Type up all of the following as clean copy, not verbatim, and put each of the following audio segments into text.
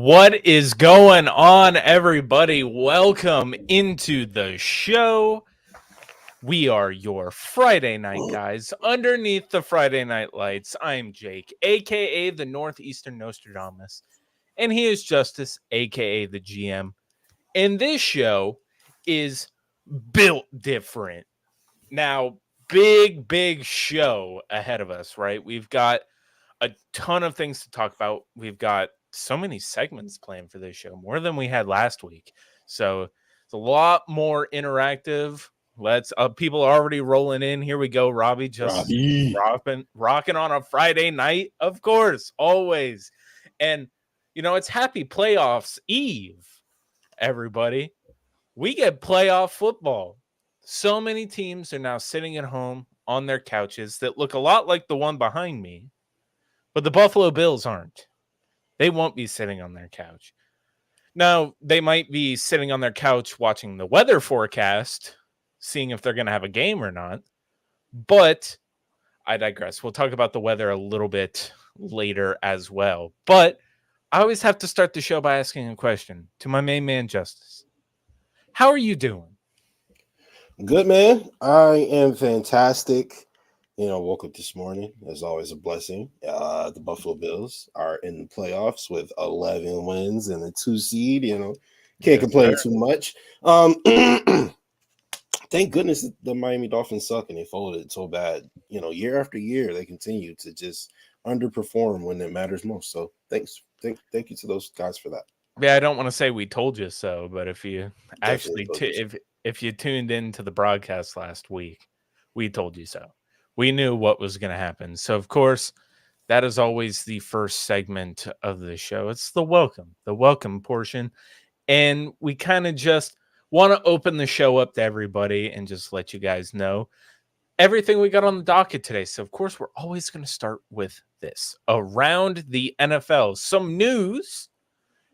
What is going on, everybody? Welcome into the show. We are your Friday night guys underneath the Friday night lights. I'm Jake, aka the Northeastern Nostradamus, and he is Justus, aka the GM. And this show is built different. Now, big show ahead of us, right? We've got a ton of things to talk about. We've got so many segments planned for this show, more than we had last week. So it's a lot more interactive. Let's people are already rolling in. Here we go. Robbie just rocking on a Friday night, of course, always. And it's happy playoffs eve, everybody. We get playoff football. So many teams are now sitting at home on their couches that look a lot like the one behind me. But the Buffalo Bills aren't. They won't be sitting on their couch. Now, they might be sitting on their couch watching the weather forecast, seeing if they're going to have a game or not. But I digress. We'll talk about the weather a little bit later as well. But I always have to start the show by asking a question to my main man, Justus. How are you doing? Good, man. I am fantastic. Woke up this morning. As always, a blessing. The Buffalo Bills are in the playoffs with 11 wins and a 2 seed. Can't complain too much. Thank goodness the Miami Dolphins suck and they folded so bad. Year after year, they continue to just underperform when it matters most. So thanks. Thank you to those guys for that. Yeah, I don't want to say we told you so, but if you actually if you tuned into the broadcast last week, we told you so. We knew what was going to happen. So, of course, that is always the first segment of the show. It's the welcome portion. And we kind of just want to open the show up to everybody and just let you guys know everything we got on the docket today. So, of course, we're always going to start with this. Around the NFL, some news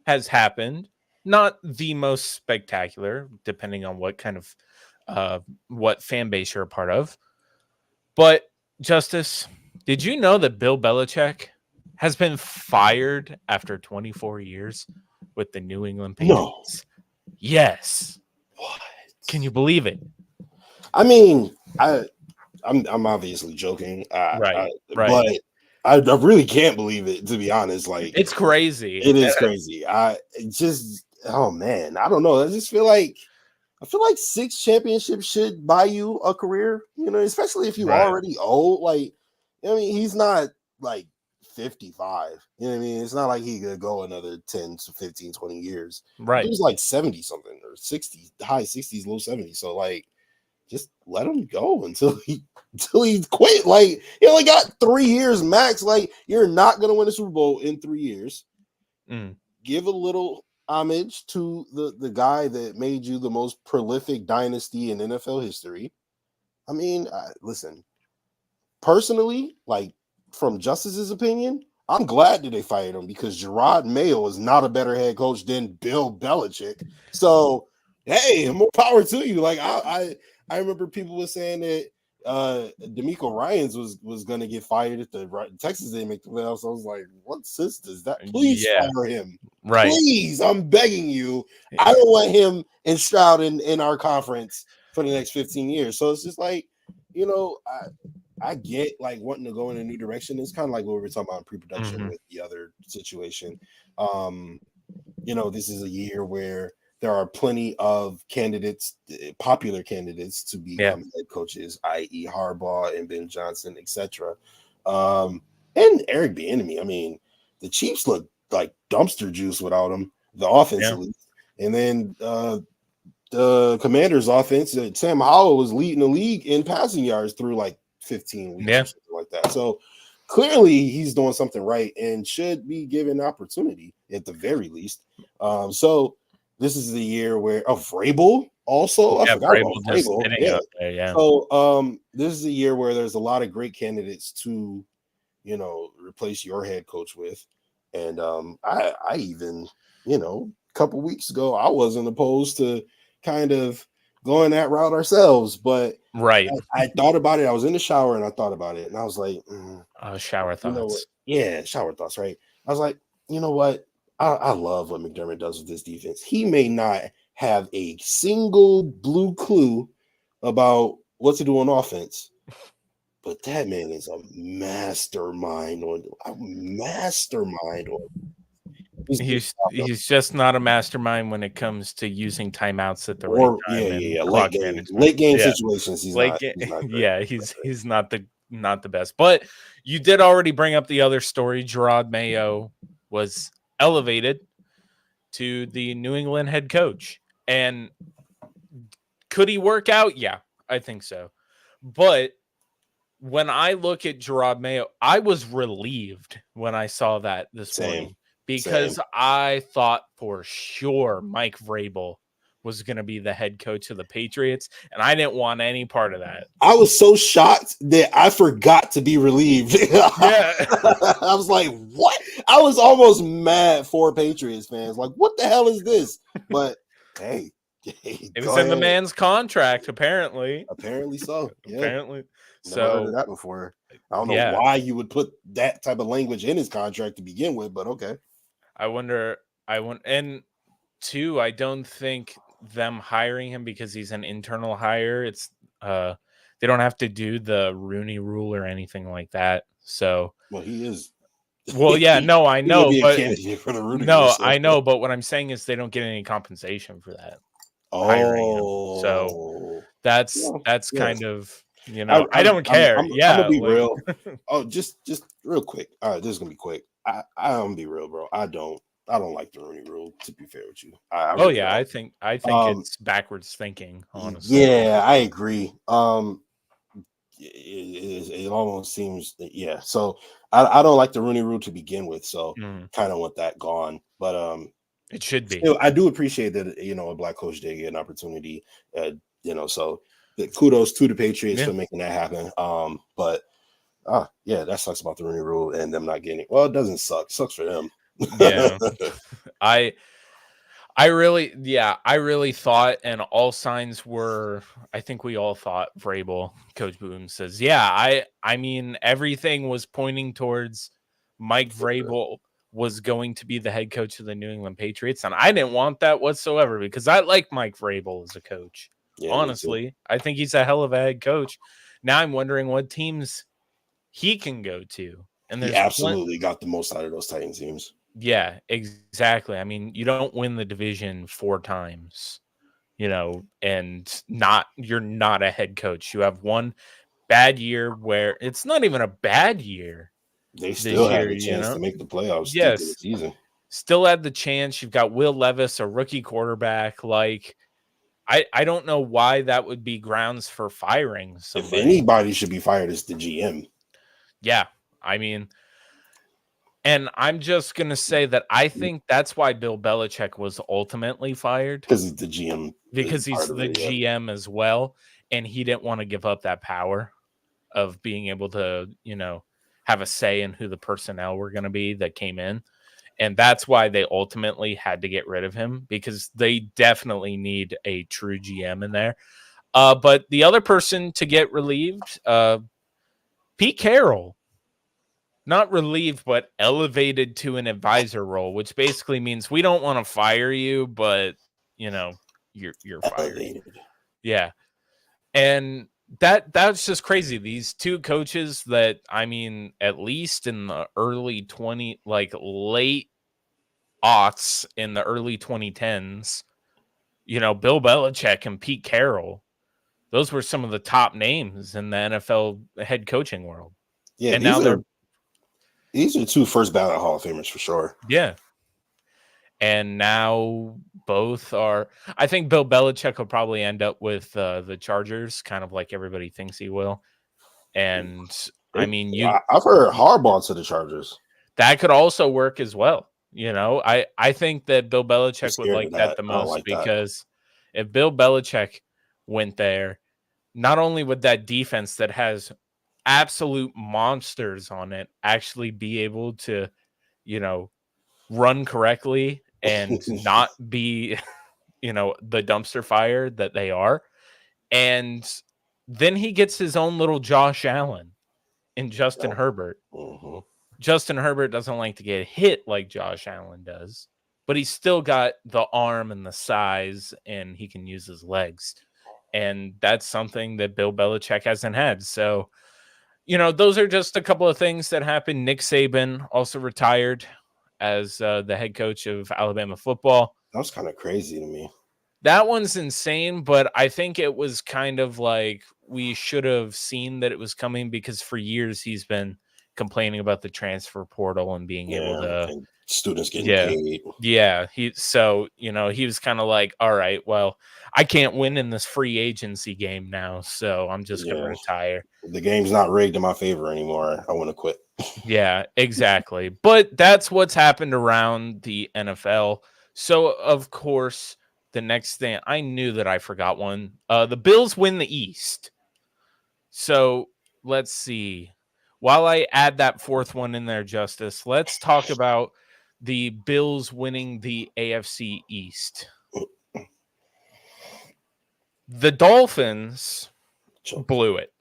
has happened. Not the most spectacular, depending on what kind of what fan base you're a part of. But, Justus, did you know that Bill Belichick has been fired after 24 years with the New England Patriots? No. Yes. What? Can you believe it? I mean, I'm obviously joking. Right. But I really can't believe it, to be honest. Like, it's crazy. It is crazy. Oh man, I don't know. I feel like 6 championships should buy you a career, especially if you already old. Like, he's not like 55. You know what I mean? It's not like he could go another 10 to 15, 20 years. Right. He was like 70 something or 60, high 60s, low 70s. So like, just let him go until he quit. Like, he only got 3 years max. Like, you're not gonna win a Super Bowl in 3 years. Give a little homage to the guy that made you the most prolific dynasty in NFL history. I mean, listen, personally, like from Justus's opinion, I'm glad that they fired him because Gerard Mayo is not a better head coach than Bill Belichick. So, hey, more power to you. Like, I remember people were saying that D'Amico Ryans was going to get fired if the Texans didn't make the playoffs. I was like, what sense does that? Please fire him. Right. Please, I'm begging you. I don't want him and Stroud in our conference for the next 15 years. So it's just like, I get like wanting to go in a new direction. It's kind of like what we were talking about in pre-production with the other situation. This is a year where there are plenty of candidates, popular candidates to become head coaches, i.e. Harbaugh and Ben Johnson, etc. And Eric Bieniemy. I mean, the Chiefs look like dumpster juice without him, the offense at least. And then the Commanders' offense, Sam Howell was leading the league in passing yards through like 15 weeks or something like that. So clearly he's doing something right and should be given opportunity at the very least. So this is the year where Vrabel also. I forgot about Vrabel. So this is a year where there's a lot of great candidates to, replace your head coach with. And I even, a couple weeks ago, I wasn't opposed to kind of going that route ourselves, but I thought about it. I was in the shower and I thought about it, and I was like, shower thoughts. Shower thoughts, right? I was like, you know what? I love what McDermott does with this defense. He may not have a single blue clue about what to do on offense, but that man is a mastermind on He's just not a mastermind when it comes to using timeouts at the right or time and late clock game management. Yeah. situations. He's Like, not great. yeah, he's not the best. But you did already bring up the other story. Gerard Mayo was elevated to the New England head coach. And could he work out? Yeah, I think so. But when I look at Gerard Mayo, I was relieved when I saw that this morning because I thought for sure Mike Vrabel was going to be the head coach of the Patriots, and I didn't want any part of that. I was so shocked that I forgot to be relieved. Yeah. I was like, what? I was almost mad for Patriots fans. Like, what the hell is this? But hey, it was in the man's contract, apparently. Apparently so. Yeah. Apparently. Never heard of that before. I don't know why you would put that type of language in his contract to begin with, but okay. And two, I don't think them hiring him because he's an internal hire. It's they don't have to do the Rooney Rule or anything like that. So well, he is. Well, yeah, no, I know, but I know, but what I'm saying is they don't get any compensation for that. Oh, so that's kind of. I don't care. I'm gonna be real. Oh, just real quick. All right, this is gonna be quick. I'm gonna be real, bro. I don't like the Rooney Rule. To be fair with you, really I think it's backwards thinking. Honestly, yeah, I agree. It almost seems So I don't like the Rooney Rule to begin with. So kind of want that gone. But it should be. Still, I do appreciate that a black coach did get an opportunity. So. Kudos to the Patriots for making that happen. But that sucks about the Rooney Rule and them not getting it. Well, it doesn't suck. It sucks for them. Yeah. I really thought, and all signs were, I think we all thought Vrabel, Coach Boone says, I mean, everything was pointing towards Mike Vrabel was going to be the head coach of the New England Patriots. And I didn't want that whatsoever because I like Mike Vrabel as a coach. Yeah, honestly, I think he's a hell of a head coach. Now I'm wondering what teams he can go to. And he absolutely got the most out of those Titan teams. Yeah, exactly. I mean, you don't win the division 4 times, and you're not a head coach. You have one bad year where it's not even a bad year. They still had a chance to make the playoffs. Yes, the season. Still had the chance. You've got Will Levis, a rookie quarterback. Like, I don't know why that would be grounds for firing somebody. If anybody should be fired, it's the GM. Yeah, I mean, and I'm just going to say that I think that's why Bill Belichick was ultimately fired. Because he's the GM. Because he's the GM as well, and he didn't want to give up that power of being able to, have a say in who the personnel were going to be that came in. And that's why they ultimately had to get rid of him, because they definitely need a true GM in there. But the other person to get relieved, Pete Carroll, not relieved, but elevated to an advisor role, which basically means we don't want to fire you, but you're fired. Yeah. And that's just crazy. These two coaches that, I mean, at least in the early late aughts in the early 2010s, Bill Belichick and Pete Carroll, those were some of the top names in the NFL head coaching world. Yeah, and now these are 2 first ballot Hall of Famers for sure. Yeah. And now both are. I think Bill Belichick will probably end up with the Chargers, kind of like everybody thinks he will. And I mean, I've heard Harbaugh to the Chargers. That could also work as well. I think that Bill Belichick would like that the most, because if Bill Belichick went there, not only would that defense that has absolute monsters on it actually be able to, run correctly and not be, the dumpster fire that they are. And then he gets his own little Josh Allen and Justin Herbert. Mm-hmm. Justin Herbert doesn't like to get hit like Josh Allen does, but he's still got the arm and the size, and he can use his legs. And that's something that Bill Belichick hasn't had. So, those are just a couple of things that happened. Nick Saban also retired as the head coach of Alabama football. That was kind of crazy to me. That one's insane, but I think it was kind of like we should have seen that it was coming, because for years he's been complaining about the transfer portal and being able to, and students getting paid. Yeah. He was kind of like, all right, well, I can't win in this free agency game now, so I'm just going to retire. The game's not rigged in my favor anymore. I want to quit. Yeah, exactly. But that's what's happened around the NFL. So, of course, the next thing, I knew that I forgot one. The Bills win the East. So let's see. While I add that fourth one in there, Justice, let's talk about the Bills winning the AFC East. The Dolphins blew it.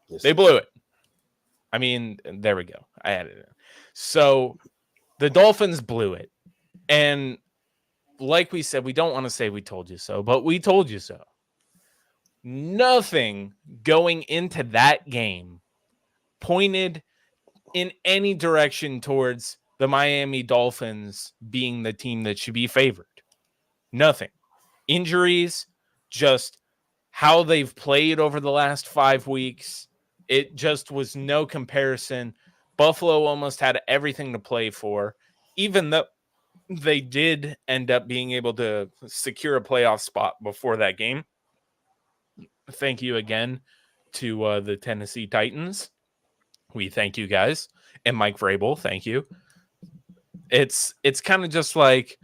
Yes, they blew it. I mean, there we go. I added it. So the Dolphins blew it. And like we said, we don't want to say we told you so, but we told you so. Nothing going into that game pointed in any direction towards the Miami Dolphins being the team that should be favored. Nothing. Injuries, just how they've played over the last 5 weeks. It just was no comparison. Buffalo almost had everything to play for, even though they did end up being able to secure a playoff spot before that game. Thank you again to the Tennessee Titans. We thank you guys. And Mike Vrabel, thank you. It's kind of just like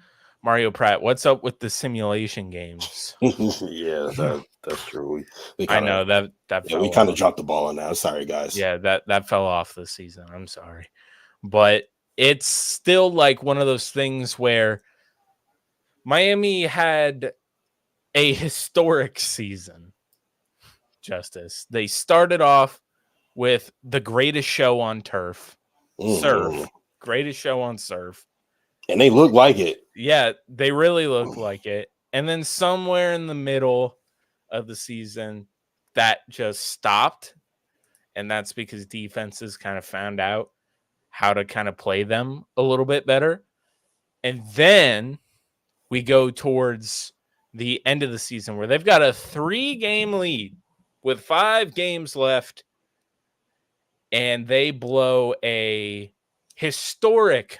Mario Pratt. What's up with the simulation games? Yeah, that's true. I know that we kind of dropped the ball on that. Sorry, guys. Yeah, that fell off this season. I'm sorry. But it's still like one of those things where Miami had a historic season, Justice. They started off with the greatest show on turf, surf. Greatest show on surf. And they look like it. Yeah, they really look like it. And then somewhere in the middle of the season, that just stopped. And that's because defenses kind of found out how to kind of play them a little bit better. And then we go towards the end of the season where they've got a 3-game lead with 5 games left. And they blow a historic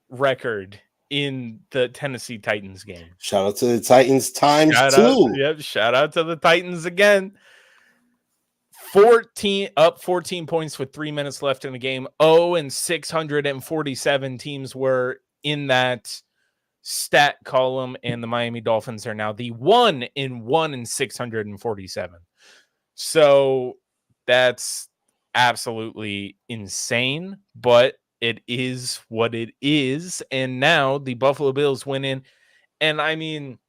record in the Tennessee Titans game. Shout out to the Titans times 2. Yep, shout out to the Titans again. 14 points with 3 minutes left in the game. 647 teams were in that stat column, and the Miami Dolphins are now the 1-647. So that's absolutely insane, but it is what it is. And now the Buffalo Bills win in. And I mean,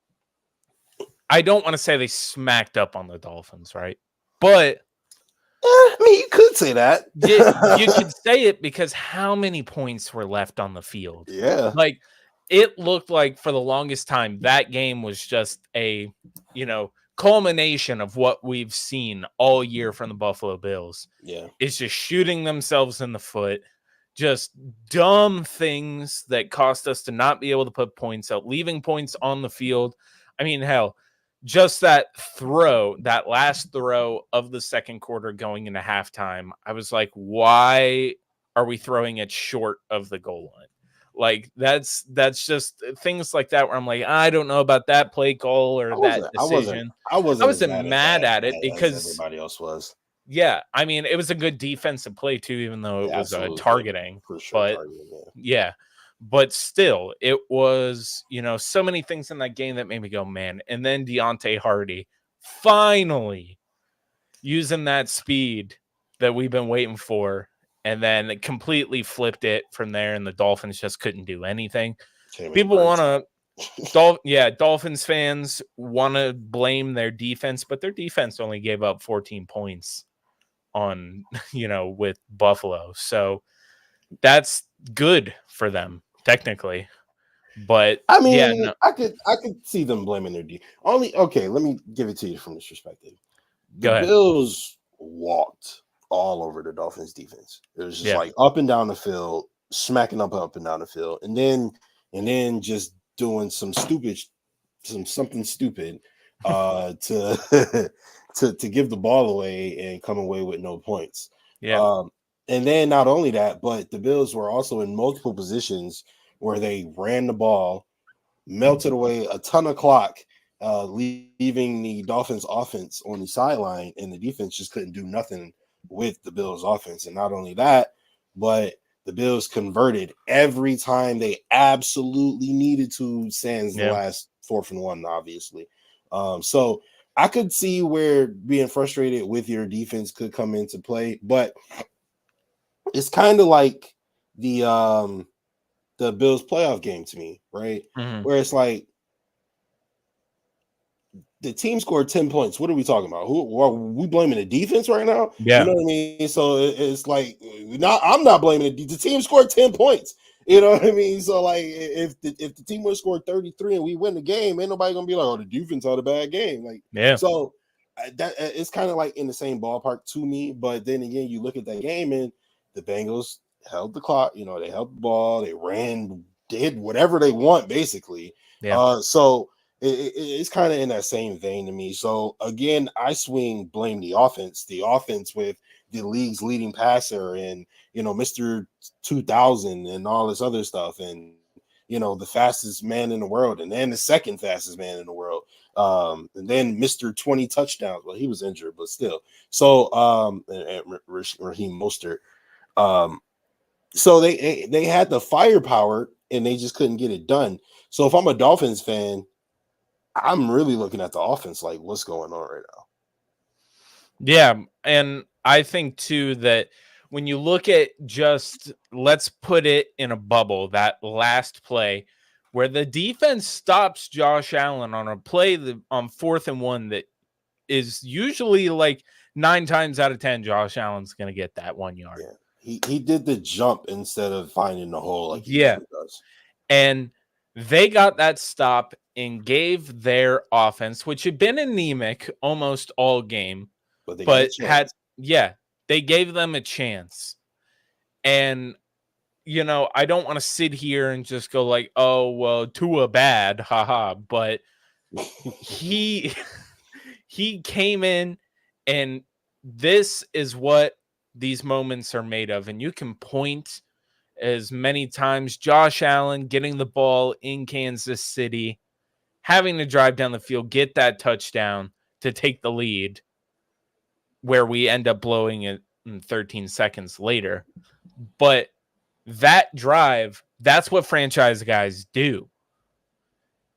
I don't want to say they smacked up on the Dolphins, right? But I mean, you could say that. you could say it because how many points were left on the field? Yeah. Like, it looked like for the longest time, that game was just a, culmination of what we've seen all year from the Buffalo Bills. Yeah. It's just shooting themselves in the foot, just dumb things that cost us to not be able to put points out, leaving points on the field. I mean, hell, just that last throw of the second quarter going into halftime, I was like, why are we throwing it short of the goal line? Like, that's just things like that where I'm like, I don't know about that play call or that decision. I wasn't mad at it because everybody else was. Yeah, I mean, it was a good defensive play too, even though it was targeting. For sure, but still, it was, so many things in that game that made me go, man. And then Deontay Hardy finally using that speed that we've been waiting for, and then it completely flipped it from there, and the Dolphins just couldn't do anything. People want to, Dolphins fans want to blame their defense, but their defense only gave up 14 points on, with Buffalo. So that's good for them technically. But I yeah, mean, no, I could see them blaming their D. Only okay. Let me give it to you from this perspective. The go ahead. Bills walked all over the Dolphins defense. It was just Yeah. like up and down the field, smacking up and down the field, and then just doing something stupid to to give the ball away and come away with no points. Yeah. Um, and then not only that, but the Bills were also in multiple positions where they ran the ball, melted away a ton of clock, leaving the Dolphins offense on the sideline, and the defense just couldn't do nothing with the Bills offense. And not only that, but the Bills converted every time they absolutely needed to, sans the Yeah. last 4th and 1, obviously. So I could see where being frustrated with your defense could come into play, but it's kind of like the Bills playoff game to me, right? Mhm. Where it's like the team scored 10 points. What are we talking about? Who are we blaming the defense right now? You Yeah. know what I mean? So it's like I'm not blaming the team scored 10 points. You know what I mean? So like if the team would have scored 33 and we win the game, ain't nobody gonna be like, oh, the defense had a bad game. Like Yeah. so that it's kind of like in the same ballpark to me. But then again, you look at that game and the Bengals held the clock. You know, they held the ball, they ran, did whatever they want, basically. Yeah. So it's kind of in that same vein to me. So again, I blame the offense with the league's leading passer and Mr. 2000 and all this other stuff, and the fastest man in the world, and then the second fastest man in the world, and then Mr. 20 touchdowns. Well, he was injured, but still. So and Raheem Mostert. So they had the firepower and they just couldn't get it done. So if I'm a Dolphins fan, I'm really looking at the offense like, what's going on right now? Yeah, and I think too that when you look at just let's put it in a bubble, that last play where the defense stops Josh Allen on a play on 4th and 1 that is usually like 9 times out of 10 Josh Allen's going to get that 1 yard. Yeah. He did the jump instead of finding the hole like he usually does. And they got that stop and gave their offense, which had been anemic almost all game, but they got a but chance. they gave them a chance. And I don't want to sit here and just go like, oh well, Tua bad, haha. But he he came in, and this is what these moments are made of. And you can point as many times Josh Allen getting the ball in Kansas City, having to drive down the field, get that touchdown to take the lead, where we end up blowing it in 13 seconds later. But that drive, that's what franchise guys do.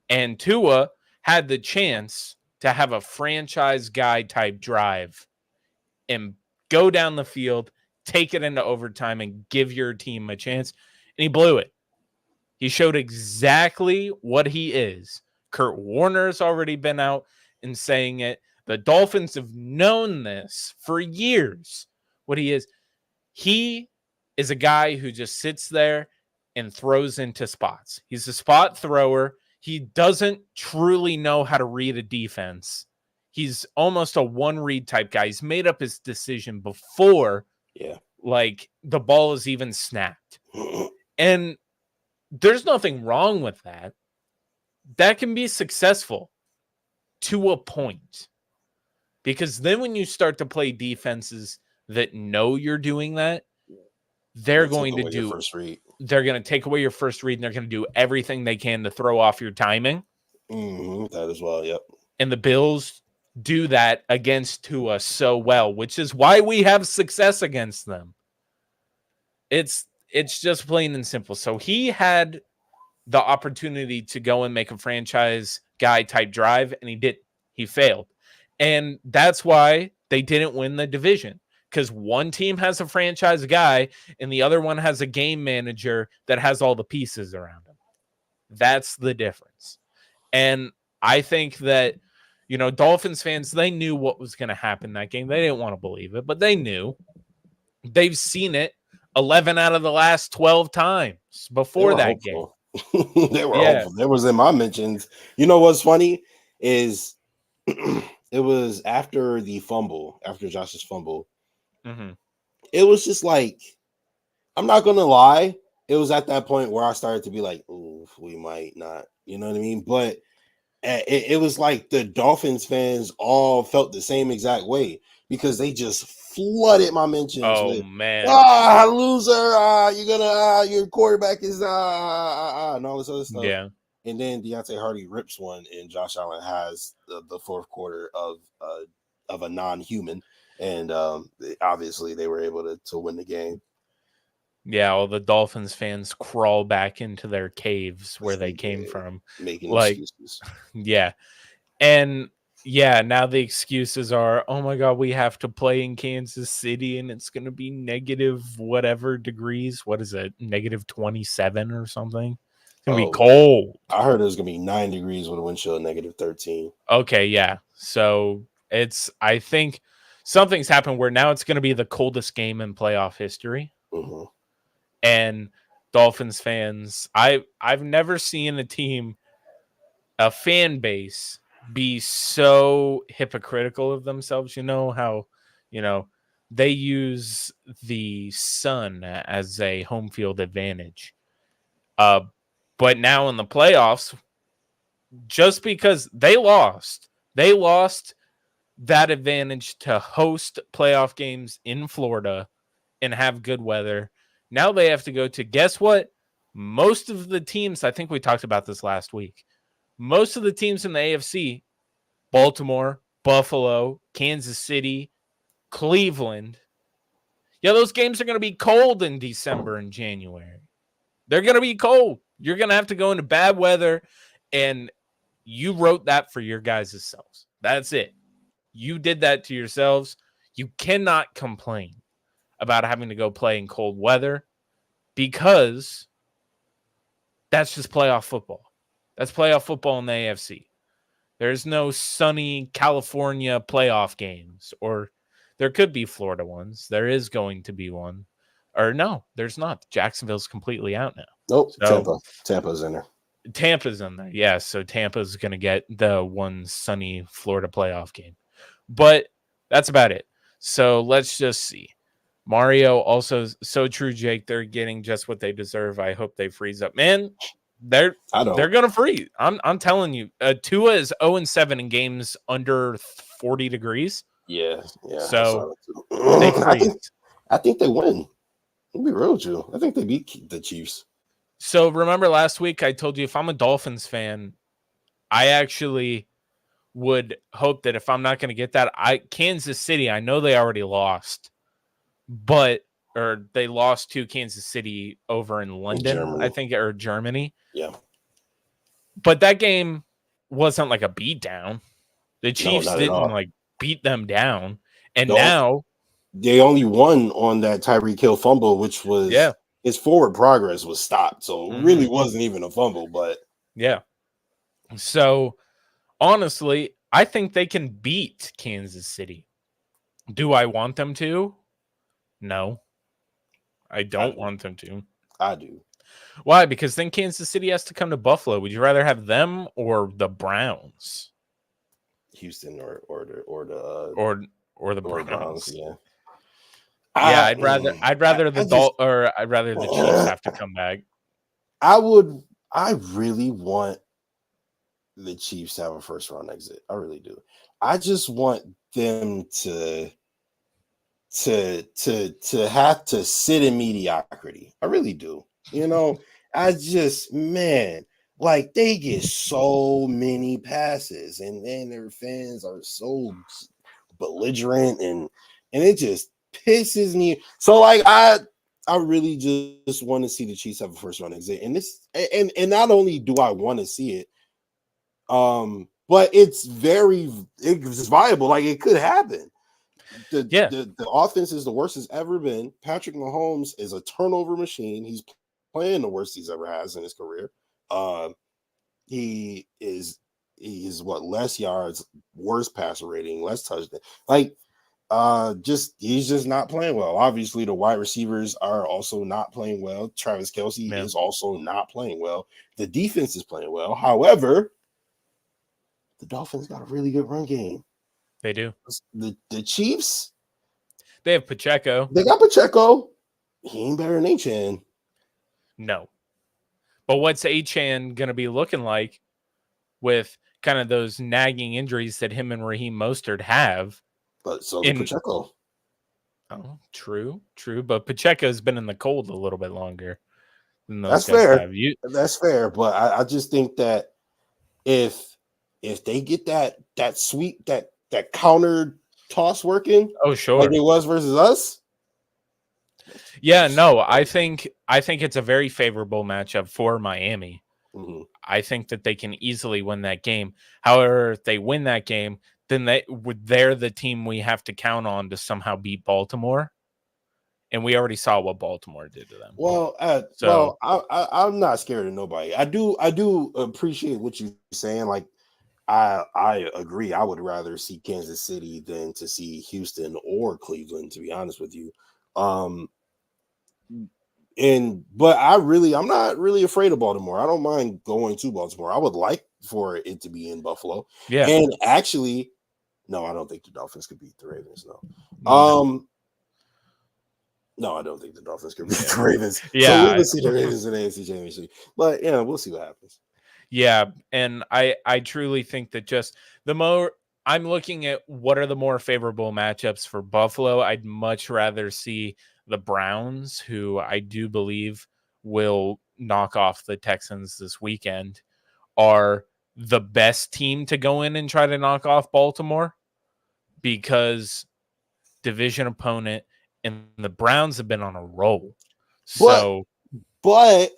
And Tua had the chance to have a franchise guy type drive and go down the field, take it into overtime, and give your team a chance. And he blew it. He showed exactly what he is. Kurt Warner's already been out and saying it. The Dolphins have known this for years, what he is. He is a guy who just sits there and throws into spots. He's a spot thrower. He doesn't truly know how to read a defense. He's almost a one-read type guy. He's made up his decision before like the ball is even snapped. And there's nothing wrong with that. That can be successful to a point. Because then when you start to play defenses that know you're doing that, they're going to do first read. They're going to take away your first read, and they're going to do everything they can to throw off your timing. That as well, yep. And the Bills do that against Tua so well, which is why we have success against them. It's just plain and simple. So he had the opportunity to go and make a franchise guy type drive, and he did. He failed. And that's why they didn't win the division, because one team has a franchise guy and the other one has a game manager that has all the pieces around him. That's the difference. And I think that, Dolphins fans, they knew what was going to happen that game. They didn't want to believe it, but they knew. They've seen it 11 out of the last 12 times They before were that game. hopeful. They were Yeah. hopeful. There was in my mentions. You know what's funny is it was after the fumble, after Josh's fumble. Mm-hmm. It was just like, I'm not gonna lie. It was at that point where I started to be like, "Ooh, we might not." You know what I mean? But it was like the Dolphins fans all felt the same exact way because they just flooded my mentions Oh, with man. loser, you're gonna your quarterback is and all this other stuff. Yeah. And then Deontay Hardy rips one, and Josh Allen has the fourth quarter of a non-human, and obviously they were able to win the game. Yeah, all the Dolphins fans crawl back into their caves where they They came did, from. making Like, excuses. yeah. And yeah, now the excuses are, oh my God, we have to play in Kansas City and it's going to be negative whatever degrees. What is it? Negative 27 or something? It's going to be Oh, cold. I heard it was gonna be 9 degrees with a wind chill of -13. Okay, yeah. So I think something's happened where now it's going to be the coldest game in playoff history. Mm-hmm. And Dolphins fans, I've never seen a fan base be so hypocritical of themselves. You know how, they use the sun as a home field advantage. But now in the playoffs, just because they lost that advantage to host playoff games in Florida and have good weather. Now they have to go to, guess what? Most of the teams, I think we talked about this last week. Most of the teams in the AFC, Baltimore, Buffalo, Kansas City, Cleveland, yeah, those games are going to be cold in December and January. They're going to be cold. You're going to have to go into bad weather, and you wrote that for your guys' selves. That's it. You did that to yourselves. You cannot complain about having to go play in cold weather because that's just playoff football. That's playoff football in the AFC. There's no sunny California playoff games, or there could be Florida ones. There is going to be one. Or no, there's not. Jacksonville's completely out now. Nope, So Tampa's in there. Tampa's in there. Yeah, so Tampa's going to get the one sunny Florida playoff game. But that's about it. So let's just see. Mario also, so true, Jake. They're getting just what they deserve. I hope they freeze up. Man, they're gonna freeze. I'm telling you. Tua is 0-7 in games under 40 degrees. Yeah. So they freeze. I think they win. I'll be real with you. I think they beat the Chiefs. So remember last week I told you if I'm a Dolphins fan, I actually would hope that if I'm not going to get that, Kansas City, I know they already lost, or they lost to Kansas City over in London, I think, or Germany. Yeah. But that game wasn't like a beatdown. The Chiefs didn't like beat them down. And now they only won on that Tyreek Hill fumble, which was his forward progress was stopped. So it really wasn't even a fumble, but yeah. So honestly, I think they can beat Kansas City. Do I want them to? No. I don't want them to. I do. Why? Because then Kansas City has to come to Buffalo. Would you rather have them or the Browns? Houston or the Browns. Yeah. I'd rather the Chiefs have to come back. I really want the Chiefs to have a first round exit. I really do. I just want them to have to sit in mediocrity. I really do. I just, man, like they get so many passes and then their fans are so belligerent and it just pisses me. So like I really just want to see the Chiefs have a first round exit. And this and not only do I want to see it, but it's viable. Like it could happen. The offense is the worst it's ever been. Patrick Mahomes is a turnover machine. He's playing the worst he's ever has in his career. He is what, less yards, worse passer rating, less touchdown. Like He's just not playing well. Obviously, the wide receivers are also not playing well. Travis Kelce is also not playing well. The defense is playing well. However, the Dolphins got a really good run game. They do. The Chiefs, they have Pacheco. They got Pacheco. He ain't better than Achane. No. But what's Achane going to be looking like with kind of those nagging injuries that him and Raheem Mostert have? But so did Pacheco. Oh, true. But Pacheco's been in the cold a little bit longer than those That's guys fair. have. That's fair. But I just think that if they get that sweep, that counter toss working, oh sure, like it was versus us. Yeah, no, I think it's a very favorable matchup for Miami. Mm-hmm. I think that they can easily win that game. However, if they win that game, then they're the team we have to count on to somehow beat Baltimore. And we already saw what Baltimore did to them. Well, I'm not scared of nobody. I do appreciate what you're saying. Like, I agree. I would rather see Kansas City than to see Houston or Cleveland, to be honest with you. But I'm not really afraid of Baltimore. I don't mind going to Baltimore. I would like for it to be in Buffalo. Yeah. And actually, no, I don't think the Dolphins could beat the Ravens. No. No, I don't think the Dolphins could beat the Ravens. Yeah. So we will see the Ravens in the AFC Championship. But yeah, we'll see what happens. Yeah, and I truly think that just I'm looking at what are the more favorable matchups for Buffalo. I'd much rather see the Browns, who I do believe will knock off the Texans this weekend, are the best team to go in and try to knock off Baltimore, because division opponent, and the Browns have been on a roll. But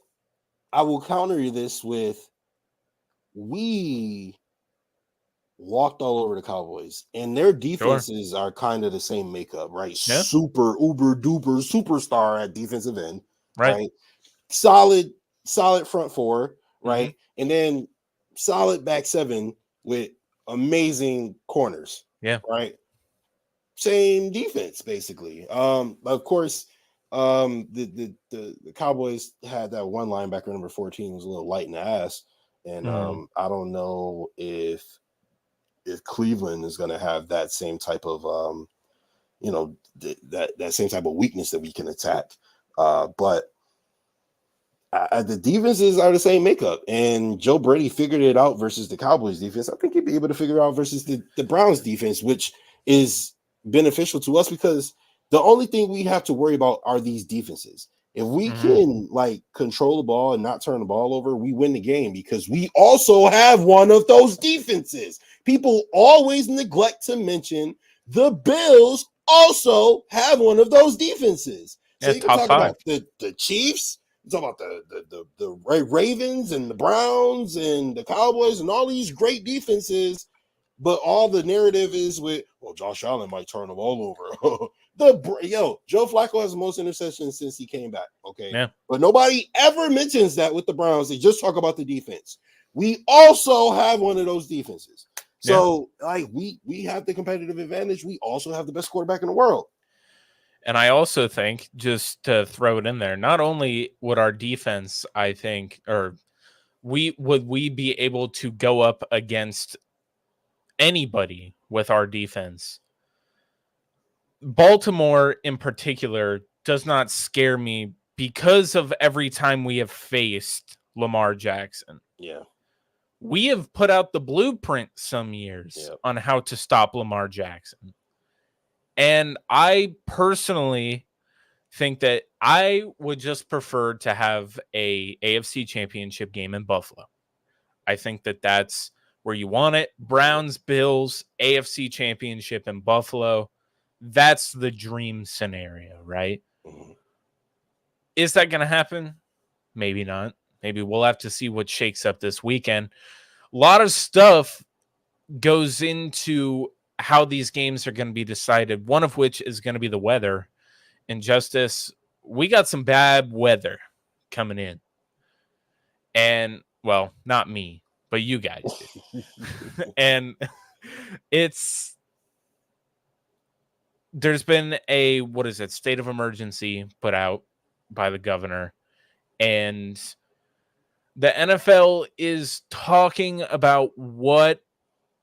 I will counter this with, we walked all over the Cowboys, and their defenses are kind of the same makeup, right? Yeah. Super uber duper superstar at defensive end, right? Solid front four, right? Mm-hmm. And then solid back seven with amazing corners, right? Same defense, basically. Of course, the Cowboys had that one linebacker, number 14, was a little light in the ass. And I don't know if Cleveland is going to have that same type of, that same type of weakness that we can attack. But the defenses are the same makeup. And Joe Brady figured it out versus the Cowboys defense. I think he'd be able to figure it out versus the Browns defense, which is beneficial to us, because the only thing we have to worry about are these defenses. If we can control the ball and not turn the ball over, we win the game, because we also have one of those defenses. People always neglect to mention the Bills also have one of those defenses. So you can talk about the Chiefs, you talk about the Ravens and the Browns and the Cowboys and all these great defenses, but all the narrative is with, well, Josh Allen might turn the ball over. Joe Flacco has the most interceptions since he came back. Okay. Yeah. But nobody ever mentions that with the Browns. They just talk about the defense. We also have one of those defenses. So we have the competitive advantage. We also have the best quarterback in the world. And I also think, just to throw it in there, not only would our defense, I think, or would we be able to go up against anybody with our defense. Baltimore in particular does not scare me because of every time we have faced Lamar Jackson. Yeah. We have put out the blueprint some years on how to stop Lamar Jackson. And I personally think that I would just prefer to have a AFC championship game in Buffalo. I think that that's where you want it. Browns, Bills, AFC championship in Buffalo. That's the dream scenario, right? Mm-hmm. Is that going to happen? Maybe not. Maybe we'll have to see what shakes up this weekend. A lot of stuff goes into how these games are going to be decided, one of which is going to be the weather. And Justus, we got some bad weather coming in. And, well, not me, but you guys did. And it's there's been a state of emergency put out by the governor, and the NFL is talking about what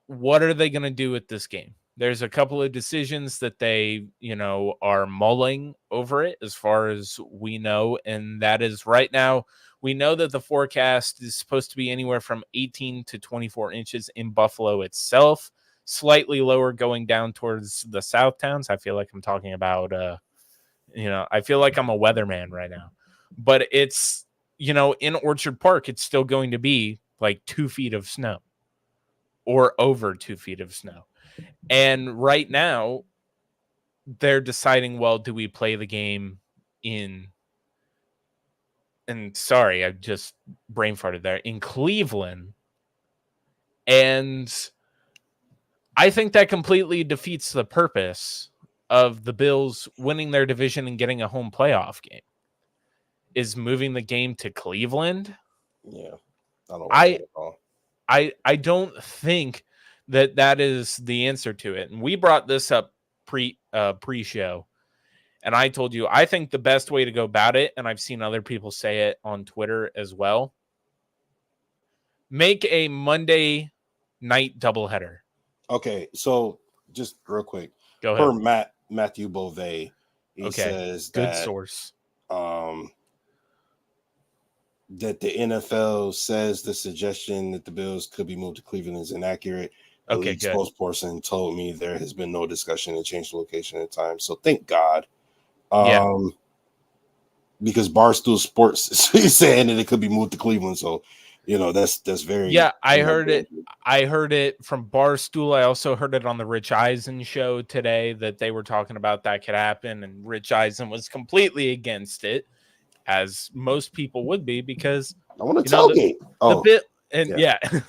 are they going to do with this game. There's a couple of decisions that they, are mulling over it as far as we know. And that is right now, we know that the forecast is supposed to be anywhere from 18 to 24 inches in Buffalo itself, slightly lower going down towards the South towns. I feel like I'm talking about, I feel like I'm a weatherman right now, but it's, in Orchard Park, it's still going to be like 2 feet of snow or over 2 feet of snow. And right now they're deciding, well, do we play the game and sorry, I just brain farted there, in Cleveland? And I think that completely defeats the purpose of the Bills winning their division and getting a home playoff game. Is moving the game to Cleveland? Yeah. I don't like that at all. I don't think that is the answer to it. And we brought this up pre-show. And I told you, I think the best way to go about it, and I've seen other people say it on Twitter as well, make a Monday night doubleheader. Okay, so just real quick. Go ahead. Per Matthew Beauvais, he says good that source. That the NFL says the suggestion that the Bills could be moved to Cleveland is inaccurate. The league spokesperson told me there has been no discussion to change the location at the time. So thank God. Because Barstool Sports is saying that it could be moved to Cleveland. So, that's very. Yeah, I heard it. I heard it from Barstool. I also heard it on the Rich Eisen show today that they were talking about that could happen. And Rich Eisen was completely against it, as most people would be, because I want to tailgate.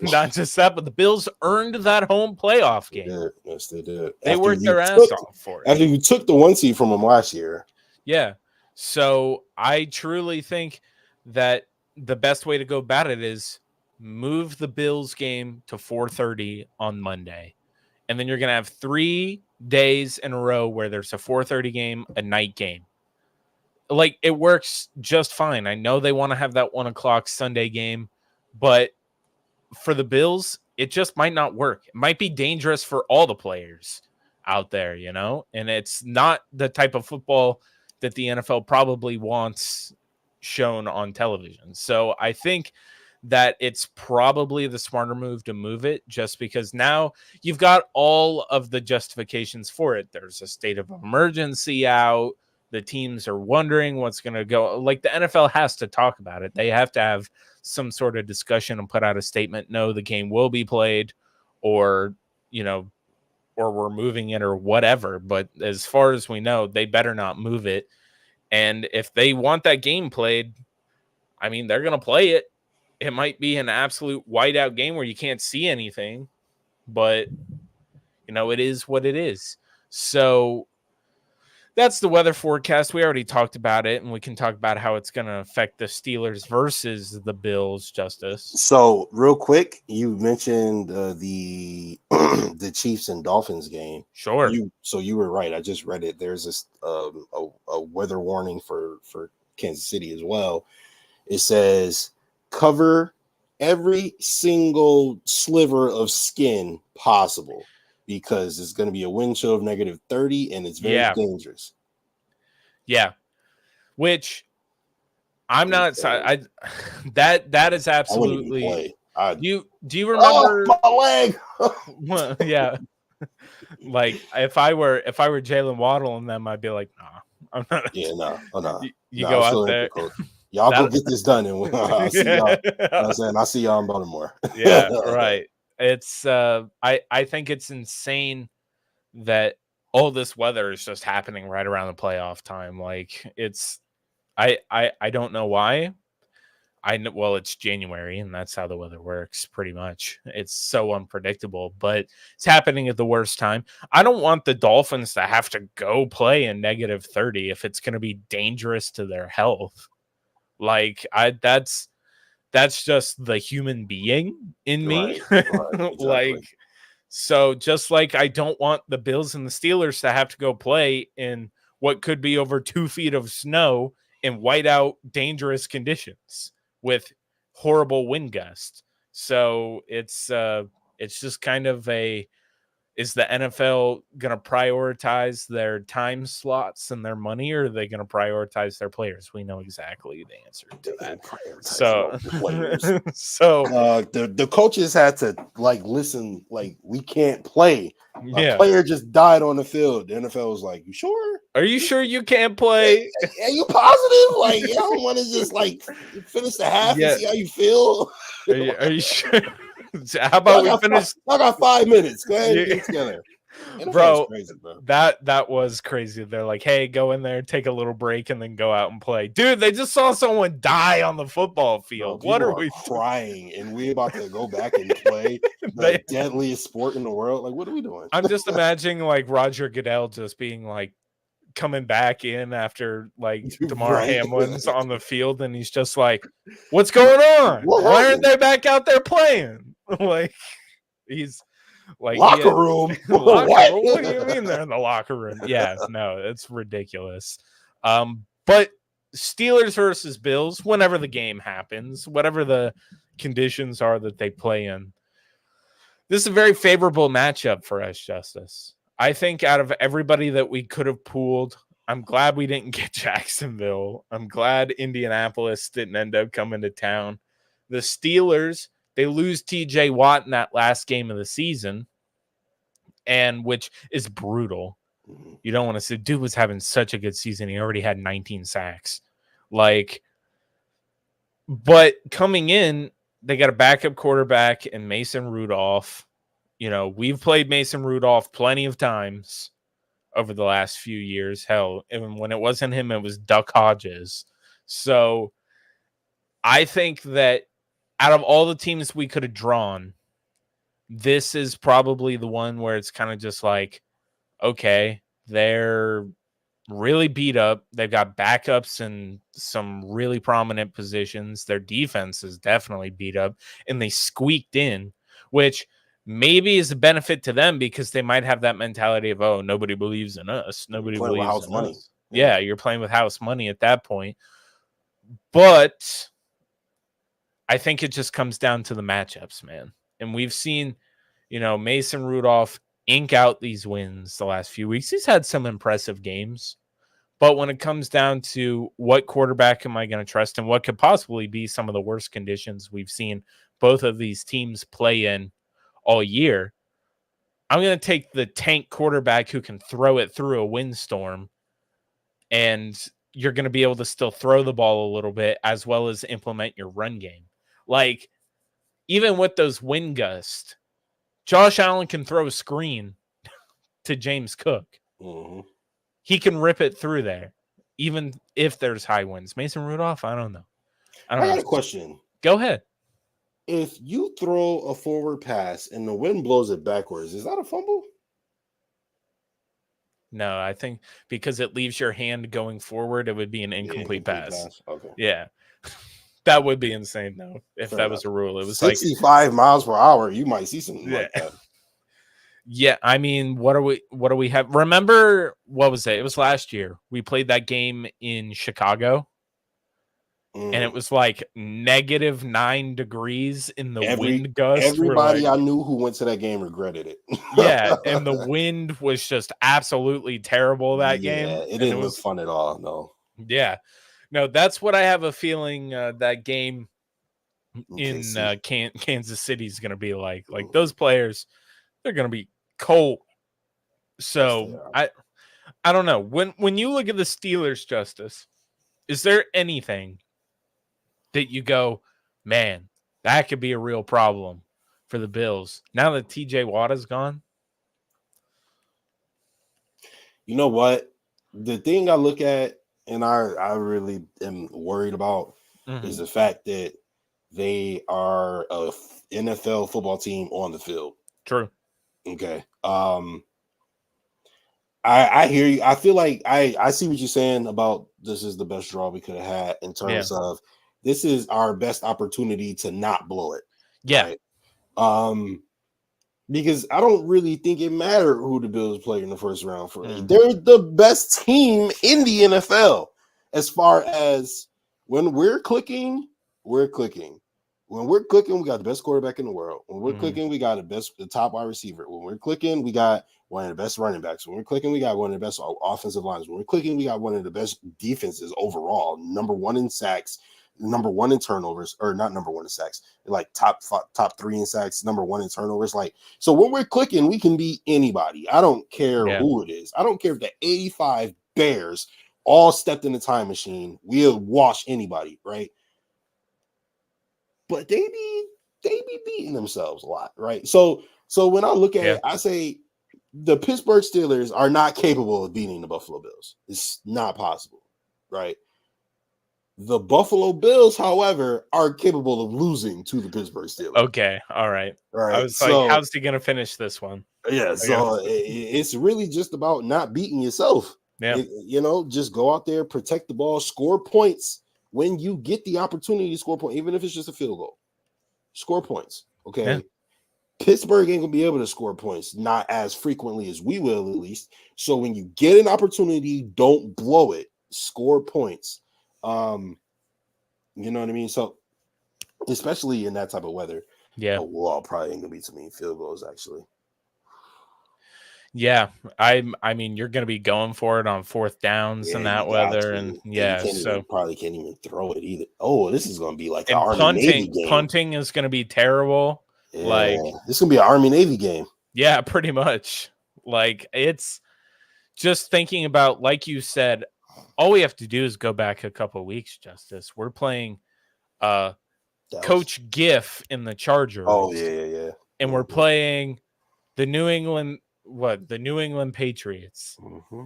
Not just that, but the Bills earned that home playoff game. Yes, they did. They worked their ass off for it. After you took the 1 seed from them last year. Yeah. So I truly think that the best way to go about it is move the Bills game to 4:30 on Monday. And then you're going to have 3 days in a row where there's a 4:30 game, a night game. Like, it works just fine. I know they want to have that 1 o'clock Sunday game, but for the Bills, it just might not work. It might be dangerous for all the players out there, and it's not the type of football that the NFL probably wants shown on television. So I think that it's probably the smarter move to move it, just because now you've got all of the justifications for it. There's a state of emergency out. The teams are wondering what's going to go. Like, the NFL has to talk about it. They have to have some sort of discussion and put out a statement. No, the game will be played, or we're moving it, or whatever. But as far as we know, they better not move it. And if they want that game played, I mean, they're going to play it. It might be an absolute whiteout game where you can't see anything, but it is what it is. So that's the weather forecast. We already talked about it, and we can talk about how it's going to affect the Steelers versus the Bills, Justus. So real quick, you mentioned the the Chiefs and Dolphins game. Sure. You were right. I just read it. There's this a weather warning for Kansas City as well. It says cover every single sliver of skin possible, because it's going to be a wind chill of -30, and it's very dangerous. Yeah, which I'm not. That is absolutely. Do you remember my leg? Well, yeah, like if I were Jalen Waddle and them, I'd be like, nah, I'm not. Yeah, no. You go out there. Y'all go get this done, and I'll see y'all. I'll see y'all in Baltimore. Yeah, right. It's I think it's insane that all this weather is just happening right around the playoff time. Like, it's I don't know why. Well, it's January, and that's how the weather works pretty much. It's so unpredictable, but it's happening at the worst time. I don't want the Dolphins to have to go play in -30 if it's going to be dangerous to their health. Like, that's just the human being in me. Right, exactly. Like, So just like I don't want the Bills and the Steelers to have to go play in what could be over 2 feet of snow in whiteout dangerous conditions with horrible wind gusts. So it's just kind of is the NFL going to prioritize their time slots and their money, or are they going to prioritize their players? We know exactly the answer to that. So, players. so the coaches had to listen, we can't play. yeah. A player just died on the field. The NFL was like, "You sure? Are you sure you can't play? Are you positive? I don't want to just finish the half and see how you feel. Are you sure? How about we finish? I got 5 minutes. Go ahead and get together." Bro, crazy, bro, that was crazy. They're like, "Hey, go in there, take a little break, and then go out and play." Dude, they just saw someone die on the football field. Bro, what are we crying? And we about to go back and play the deadliest sport in the world? What are we doing? I'm just imagining Roger Goodell just being coming back in after DeMar Hamlin's on the field, and he's just like, "What's going on? Why aren't they back out there playing?" He's locker room. What do you mean they're in the locker room? Yeah, no, it's ridiculous. But Steelers versus Bills, whenever the game happens, whatever the conditions are that they play in, this is a very favorable matchup for us, Justice. I think out of everybody that we could have pooled, I'm glad we didn't get Jacksonville. I'm glad Indianapolis didn't end up coming to town. The Steelers, they lose TJ Watt in that last game of the season, and which is brutal. You don't want to say, dude was having such a good season. He already had 19 sacks. But coming in, they got a backup quarterback in Mason Rudolph. We've played Mason Rudolph plenty of times over the last few years. Hell, even when it wasn't him, it was Duck Hodges. So I think that out of all the teams we could have drawn, this is probably the one where it's kind of just okay, they're really beat up. They've got backups in some really prominent positions. Their defense is definitely beat up, and they squeaked in, which maybe is a benefit to them because they might have that mentality of, oh, nobody believes in us. Nobody believes in us. Yeah, you're playing with house money at that point. But I think it just comes down to the matchups, man. And we've seen, Mason Rudolph ink out these wins the last few weeks. He's had some impressive games. But when it comes down to what quarterback am I going to trust and what could possibly be some of the worst conditions we've seen both of these teams play in all year, I'm going to take the tank quarterback who can throw it through a windstorm, and you're going to be able to still throw the ball a little bit as well as implement your run game. Even with those wind gusts, Josh Allen can throw a screen to James Cook. Mm-hmm. He can rip it through there, even if there's high winds. Mason Rudolph, I don't know. I got a question. Go ahead. If you throw a forward pass and the wind blows it backwards, is that a fumble? No, I think because it leaves your hand going forward, it would be an incomplete pass. Okay. Yeah. That would be insane, though, if that was a rule. It was 65 miles per hour. You might see something like that. Yeah, I mean, what do we have? Remember, what was it? It was last year. We played that game in Chicago. And it was -9 degrees in the wind gust. Everybody I knew who went to that game regretted it. Yeah, and the wind was just absolutely terrible that game. Yeah, it didn't look fun at all, no. Yeah. No, that's what I have a feeling that game in Kansas City is going to be like. Those players, they're going to be cold. So, I don't know. When you look at the Steelers, Justice, is there anything that you go, man, that could be a real problem for the Bills now that TJ Watt is gone? You know what? The thing I look at and I really am worried about is the fact that they are a NFL football team on the field. True. Okay. I hear you. I feel like I see what you're saying about this is the best draw we could have had in terms of this is our best opportunity to not blow it. Yeah. Right? because I don't really think it mattered who the Bills played in the first round. They're the best team in the NFL as far as when we're clicking, we're clicking. When we're clicking, we got the best quarterback in the world. When we're clicking, we got the top wide receiver. When we're clicking, we got one of the best running backs. When we're clicking, we got one of the best offensive lines. When we're clicking, we got one of the best defenses overall. Number one in sacks, number one in turnovers, or not number one in sacks, like top three in sacks, number one in turnovers. Like, so when we're clicking, we can beat anybody. I don't care who it is. I don't care if the 85 Bears all stepped in the time machine. We'll wash anybody, right? But they be beating themselves a lot, right? So when I look at it, I say the Pittsburgh Steelers are not capable of beating the Buffalo Bills. It's not possible, right? The Buffalo Bills, however, are capable of losing to the Pittsburgh Steelers. Okay, all right. I was like, how's he gonna finish this one? Yeah, so it's really just about not beating yourself. Yeah, just go out there, protect the ball, score points when you get the opportunity to score points, even if it's just a field goal. Score points, okay? Yeah. Pittsburgh ain't gonna be able to score points, not as frequently as we will, at least. So when you get an opportunity, don't blow it. Score points. You know what I mean? So especially in that type of weather, probably ain't gonna be too many field goals, actually. Yeah, I mean, you're gonna be going for it on fourth downs in that weather, and probably can't even throw it either. Oh, this is gonna be like an Army-Navy game. Punting is gonna be terrible. Yeah, like this is gonna be an Army-Navy game. Yeah, pretty much. Like, it's just thinking about, like you said, all we have to do is go back a couple of weeks, Justus. We're playing Coach Giff in the Chargers. Oh, yeah. And we're playing the New England Patriots. Mm-hmm.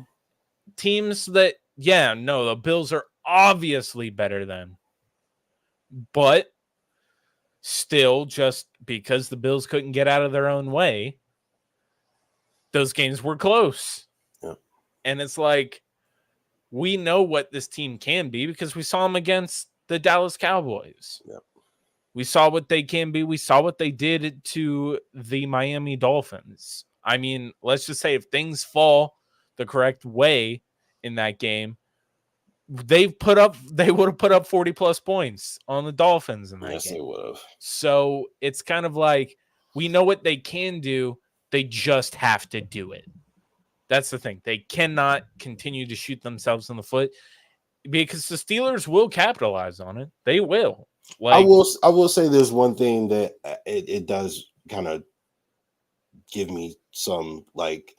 Teams that, the Bills are obviously better than. But still, just because the Bills couldn't get out of their own way, those games were close. Yeah. And it's like, we know what this team can be because we saw them against the Dallas Cowboys. Yep. We saw what they can be. We saw what they did to the Miami Dolphins. I mean, let's just say if things fall the correct way in that game, they would have put up 40 plus points on the Dolphins in that game. Yes, they would have. So it's kind of like, we know what they can do. They just have to do it. That's the thing. They cannot continue to shoot themselves in the foot because the Steelers will capitalize on it. They will. I will say there's one thing that it does kind of give me some like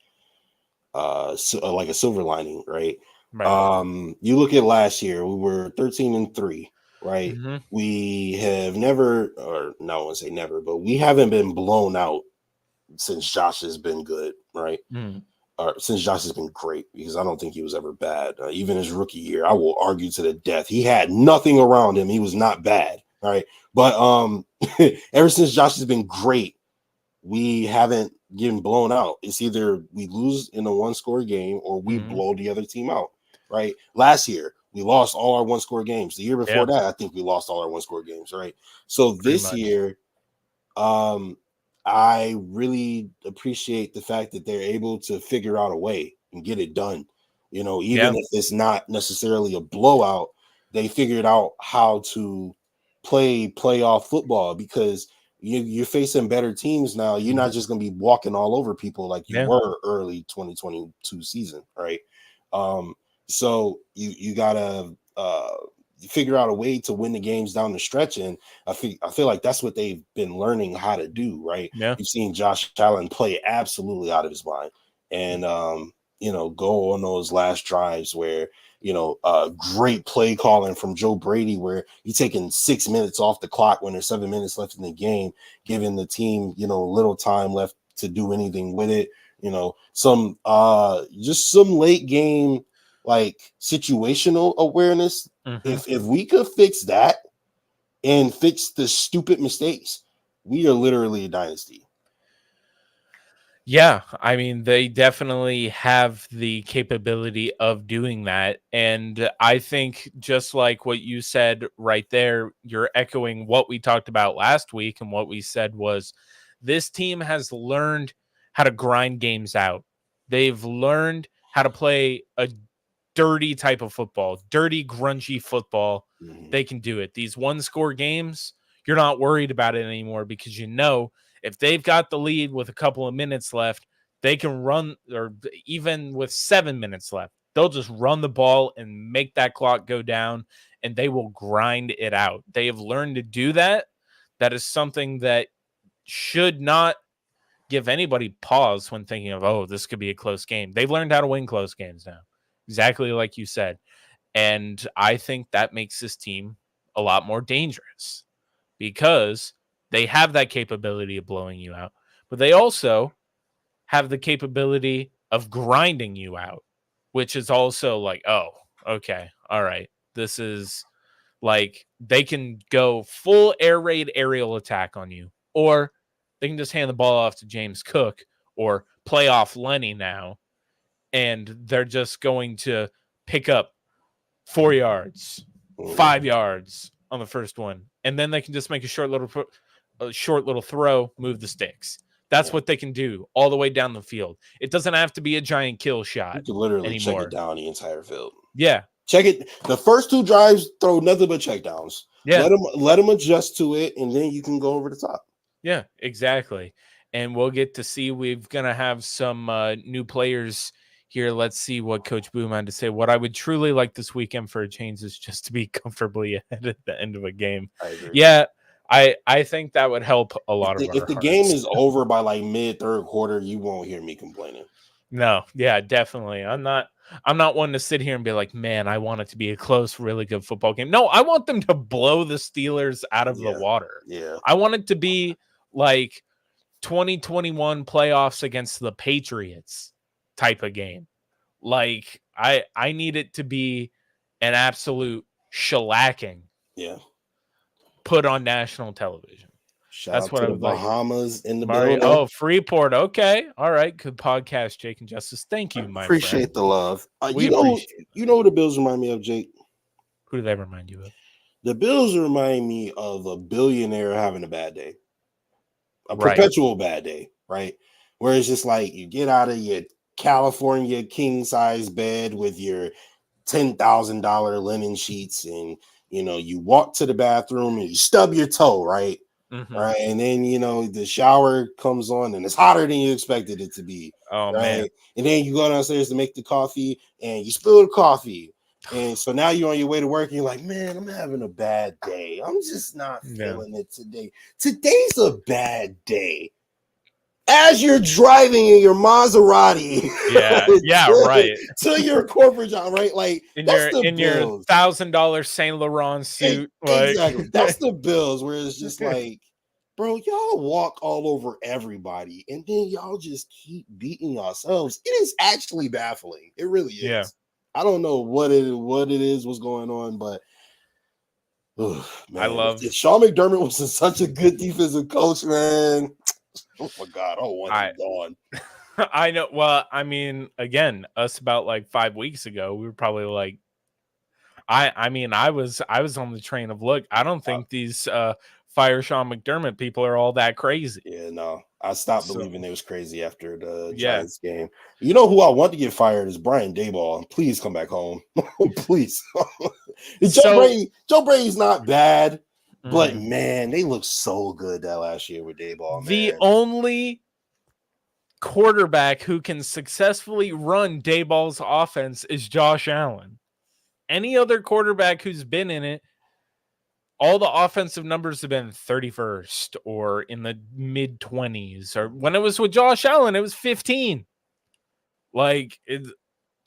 a silver lining, right? You look at last year, we were 13-3, right? Mm-hmm. We have never, or no, I won't say never, but we haven't been blown out since Josh has been good, right? Mm-hmm. Since Josh has been great, because I don't think he was ever bad. Even his rookie year, I will argue to the death. He had nothing around him. He was not bad, right? But ever since Josh has been great, we haven't getting blown out. It's either we lose in a one-score game or we blow the other team out, right? Last year, we lost all our one-score games. The year before that, I think we lost all our one-score games, right? So this year, I really appreciate the fact that they're able to figure out a way and get it done. Even if it's not necessarily a blowout, they figured out how to play playoff football because you're facing better teams now. You're not just going to be walking all over people like you were early 2022 season, right? So you got to figure out a way to win the games down the stretch, and I feel like that's what they've been learning how to do, right? You've seen Josh Allen play absolutely out of his mind, and go on those last drives where great play calling from Joe Brady where he's taking 6 minutes off the clock when there's 7 minutes left in the game, giving the team little time left to do anything with it. Some late game like situational awareness. If we could fix that and fix the stupid mistakes, we are literally a dynasty. Yeah, I mean, they definitely have the capability of doing that. And I think just like what you said right there, you're echoing what we talked about last week. And what we said was This team has learned how to grind games out. They've learned how to play a dirty type of football, dirty, grungy football. They can do it. These one-score games, you're not worried about it anymore because you know if they've got the lead with a couple of minutes left, they can run, or even with 7 minutes left, they'll just run the ball and make that clock go down, and they will grind it out. They have learned to do that. That is something that should not give anybody pause when thinking of, oh, this could be a close game. They've learned how to win close games now, exactly like you said. And I think that makes this team a lot more dangerous because they have that capability of blowing you out, but they also have the capability of grinding you out, which is also like, oh, okay, all right. This is like they can go full air raid aerial attack on you, or they can just hand the ball off to James Cook or play off Lenny now, and they're just going to pick up 4 yards, 5 yards on the first one, and then they can just make a short little throw, move the sticks. That's what they can do all the way down the field. It doesn't have to be a giant kill shot. You can literally anymore. check it down the entire field. Yeah. Check it. The first 2 drives, throw nothing but check downs. Yeah. Let them adjust to it, and then you can go over the top. Yeah, exactly. And we'll get to see. We're going to have some new players here. Let's see what Coach Boom had to say. What I would truly like this weekend for a change is just to be comfortably ahead at the end of a game. I agree. Yeah, I think that would help a lot of our If the hearts. game is over by like mid-third quarter, you won't hear me complaining. No, yeah, definitely. I'm not one to sit here and be like, man, I want it to be a close, really good football game. No, I want them to blow the Steelers out of the water. Yeah. I want it to be like 2021 playoffs against the Patriots type of game. Like I need it to be an absolute shellacking. Yeah. Put on national television. That's what I would Bahamas like. In the building. Oh, Freeport. Okay. All right. Good podcast, Jake and Justus. Thank you, my appreciate friend. the love. You know what the Bills remind me of, Jake? Who do they remind you of? The Bills remind me of a billionaire having a bad day. A perpetual bad day, right? Where it's just like you get out of your California king-size bed with your $10,000 linen sheets, and you walk to the bathroom and you stub your toe, right? Mm-hmm. Right, and then the shower comes on and it's hotter than you expected it to be. Oh right? man! And then you go downstairs to make the coffee and you spill the coffee, and so now you're on your way to work and you're like, man, I'm having a bad day. I'm just not feeling it today. Today's a bad day. As you're driving in your Maserati, to your corporate job, right? Like in your $1,000 Saint Laurent suit, exactly. That's the Bills, where it's just like, bro, y'all walk all over everybody, and then y'all just keep beating yourselves. It is actually baffling. It really is. Yeah. I don't know what it is, what's going on, but man, if Sean McDermott was such a good defensive coach, man. Oh my God! I don't want him gone. I know. Well, I mean, again, us about like 5 weeks ago, we were probably like, I was on the train of look. I don't think these fire Sean McDermott people are all that crazy. Yeah, no, I stopped believing it was crazy after the Giants game. You know who I want to get fired is Brian Daboll. Please come back home, please. Joe Brady's not bad. But man, they look so good that last year with Daboll. The only quarterback who can successfully run Daboll's offense is Josh Allen. Any other quarterback who's been in it, all the offensive numbers have been 31st or in the mid 20s. Or when it was with Josh Allen, it was 15. Like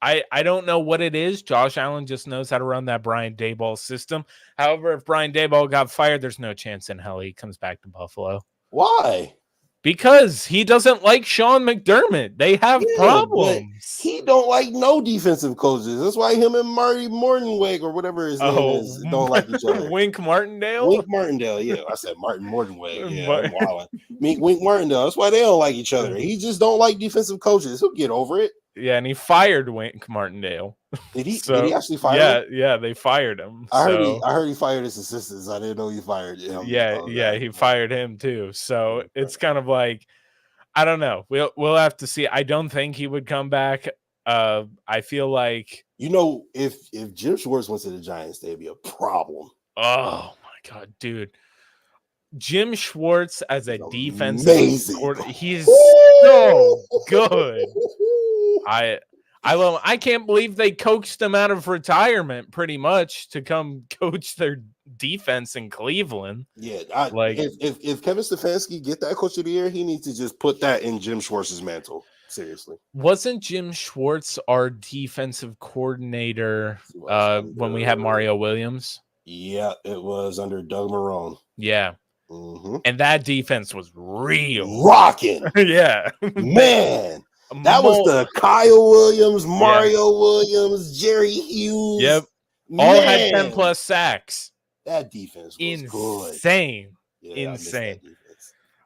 I don't know what it is. Josh Allen just knows how to run that Brian Daboll system. However, if Brian Daboll got fired, there's no chance in hell he comes back to Buffalo. Why? Because he doesn't like Sean McDermott. They have problems. He don't like no defensive coaches. That's why him and Marty Mortenweg or whatever his name is don't like each other. Wink Martindale? Wink Martindale, yeah. I said Martin Mortenweg. Yeah, I'm wilding. Wink Martindale. That's why they don't like each other. He just don't like defensive coaches. He'll get over it. Yeah, and he fired Wink Martindale. Did he? So, did he actually fire him? Yeah, they fired him. I So heard he fired his assistants. I didn't know he fired him. yeah, he fired him too. So it's kind of like, I don't know. We'll have to see. I don't think he would come back. I feel like, if Jim Schwartz went to the Giants, there'd be a problem. oh my god, dude. Jim Schwartz as a Amazing. defensive, he's so good. I love him. I can't believe they coaxed him out of retirement pretty much to come coach their defense in Cleveland. Yeah, if Kevin Stefanski get that coach of the year, he needs to just put that in Jim Schwartz's mantle. Seriously. Wasn't Jim Schwartz our defensive coordinator when we had Mario Williams? Yeah, it was under Doug Marrone. Yeah. Mm-hmm. And that defense was real. Rocking. Yeah. Man. That was the Kyle Williams, Mario Williams, Jerry Hughes. Yep. All had 10 plus sacks. That defense was insane. Good. Yeah, insane.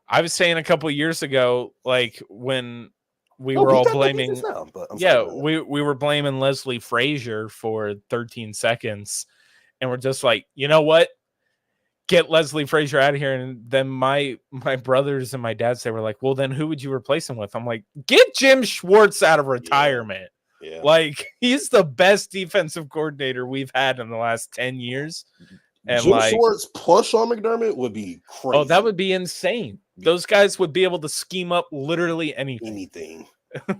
I was saying a couple of years ago, like when we were all blaming, we were blaming Leslie Frazier for 13 seconds. And we're just like, you know what? Get Leslie Frazier out of here. And then my brothers and my dad, they were like, well, then who would you replace him with? I'm like, get Jim Schwartz out of retirement. Yeah. Like, he's the best defensive coordinator we've had in the last 10 years. And Jim Schwartz plus Sean McDermott would be crazy. Oh, that would be insane. Those guys would be able to scheme up literally anything.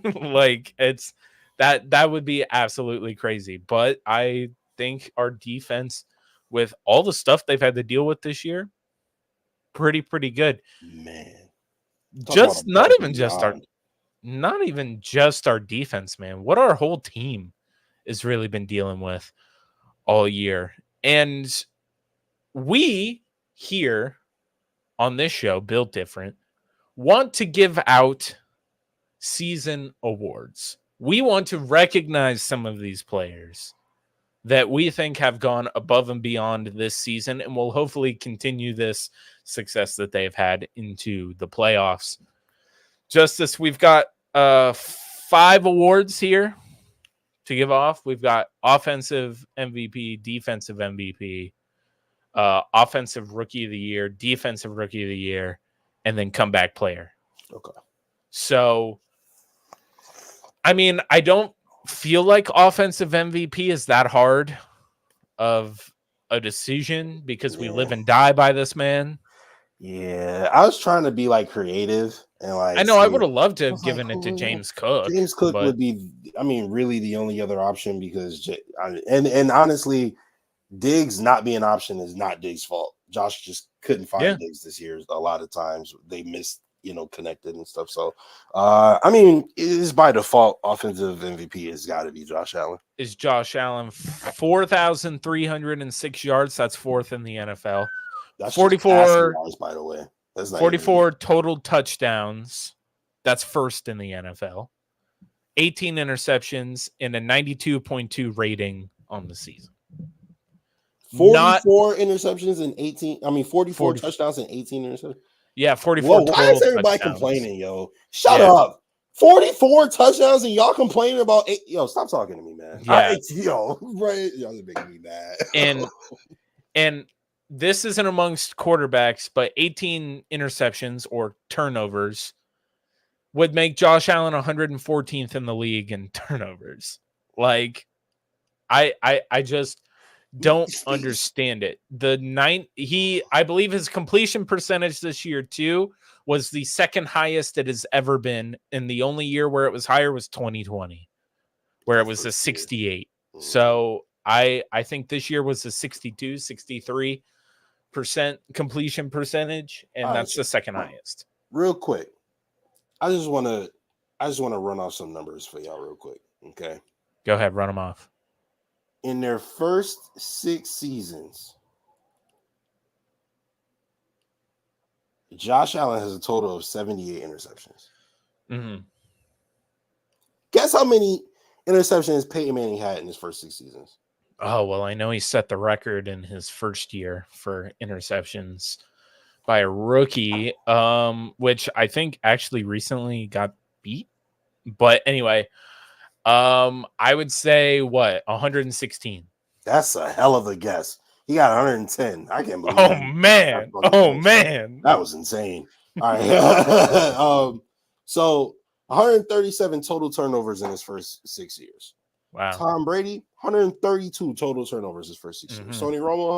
Like, it's that would be absolutely crazy. But I think our defense, with all the stuff they've had to deal with this year, pretty good. Man. Not even just our defense, man. What our whole team has really been dealing with all year. And we here on this show, Built Different, want to give out season awards. We want to recognize some of these players that we think have gone above and beyond this season and will hopefully continue this success that they've had into the playoffs. Justus, we've got 5 awards here to give off. We've got offensive MVP, defensive MVP, offensive rookie of the year, defensive rookie of the year, and then comeback player. Okay. So, I mean, I don't feel like offensive MVP is that hard of a decision because we live and die by this man. Yeah, I was trying to be like creative and like. I know I would have loved to have given it to James Cook. James Cook would be, I mean, really the only other option because, and honestly, Diggs not being an option is not Diggs' fault. Josh just couldn't find Diggs this year. A lot of times they missed, connected and stuff. So, I mean, it is by default offensive MVP has got to be Josh Allen. Is Josh Allen 4,306 yards? That's 4th in the NFL. That's 44 yards, by the way. That's not 44 total touchdowns. That's 1st in the NFL. 18 interceptions and a 92.2 rating on the season. 44 interceptions and 18. I mean, 44 touchdowns and 18 interceptions. Yeah, 44. Whoa, why is everybody complaining, yo? Shut up. 44 touchdowns and y'all complaining about 8. Yo, stop talking to me, man. Yeah. Right? Y'all are making me mad. And this isn't amongst quarterbacks, but 18 interceptions or turnovers would make Josh Allen 114th in the league in turnovers. Like, I just don't understand it. I believe his completion percentage this year too was the 2nd highest it has ever been, and the only year where it was higher was 2020, where it was a 68. So I think this year was a 63% completion percentage, and that's the 2nd highest. Real quick, I just want to run off some numbers for y'all real quick. Okay, go ahead, run them off. In their first 6 seasons, Josh Allen has a total of 78 interceptions. Mm-hmm. Guess how many interceptions Peyton Manning had in his first 6 seasons? Oh, well, I know he set the record in his first year for interceptions by a rookie, which I think actually recently got beat. But anyway, I would say 116. That's a hell of a guess. He got 110. I can't believe Oh that. man. Oh man. That was insane. All right. So 137 total turnovers in his first 6 years. Wow. Tom Brady, 132 total turnovers his first 6 years. Tony Romo,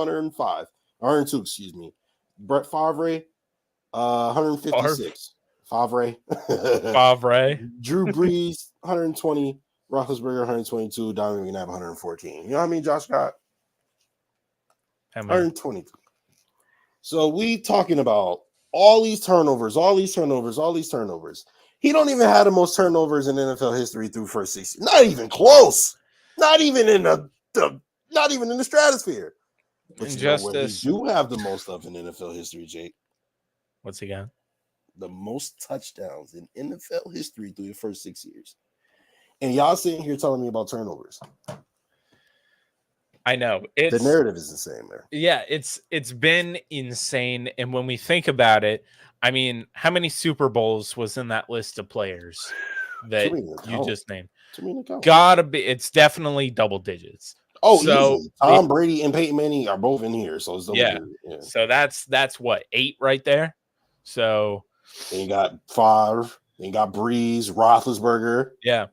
102, excuse me. Brett Favre, 156. Favre. Drew Brees, 120. Roethlisberger, 122. Donovan McNabb, 114. You know how many Josh got? How many? 123. So we talking about all these turnovers. He don't even have the most turnovers in NFL history through first 6 years. Not even close. Not even in the stratosphere. But you know what he do have the most of in NFL history, Jake? What's he got? The most touchdowns in NFL history through the first 6 years. And y'all sitting here telling me about turnovers. I know. The narrative is insane there. Yeah, it's been insane. And when we think about it, I mean, how many Super Bowls was in that list of players that you just named? Gotta be. It's definitely double digits. Oh, so easily. Tom Brady and Peyton Manning are both in here, so it's double digits. Yeah. So that's what, 8 right there. So then you got Favre, then you got Breeze, Roethlisberger. Yeah.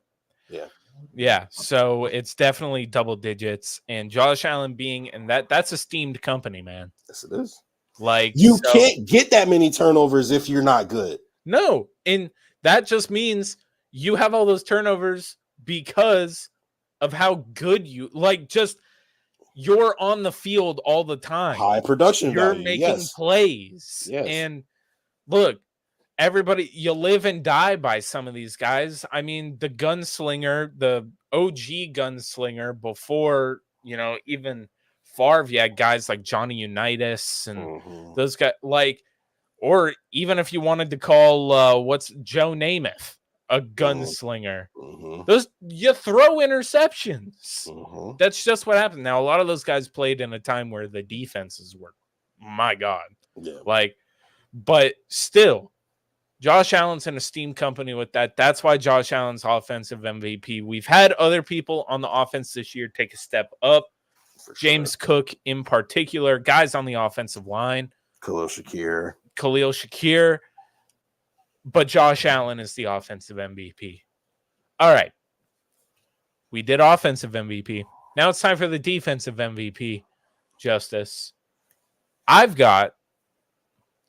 So it's definitely double digits, and Josh Allen being, and that's a steamed company, man. Yes, it is. Like, you can't get that many turnovers if you're not good. No, and that just means you have all those turnovers because of how good you're on the field all the time. High production You're value. making plays. Yes. And look, everybody, you live and die by some of these guys. I mean, the gunslinger, the OG gunslinger before, even Favre, you had guys like Johnny Unitas and those guys, or even if you wanted to call what's Joe Namath a gunslinger, those, you throw interceptions. That's just what happened. Now, a lot of those guys played in a time where the defenses were, my God, but still, Josh Allen's in a steam company with that. That's why Josh Allen's offensive MVP. We've had other people on the offense this year take a step up. James Cook in particular, guys on the offensive line. Khalil Shakir. But Josh Allen is the offensive MVP. All right. We did offensive MVP. Now it's time for the defensive MVP, Justus. I've got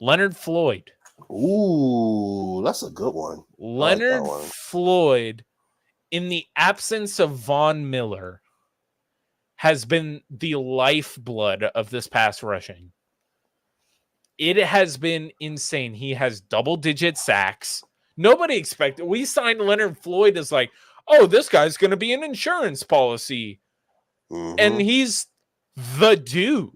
Leonard Floyd. Ooh, that's a good one. Leonard Floyd, in the absence of Von Miller, has been the lifeblood of this pass rushing. It has been insane. He has double-digit sacks. Nobody expected. We signed Leonard Floyd as like, oh, this guy's going to be an insurance policy. And he's the dude.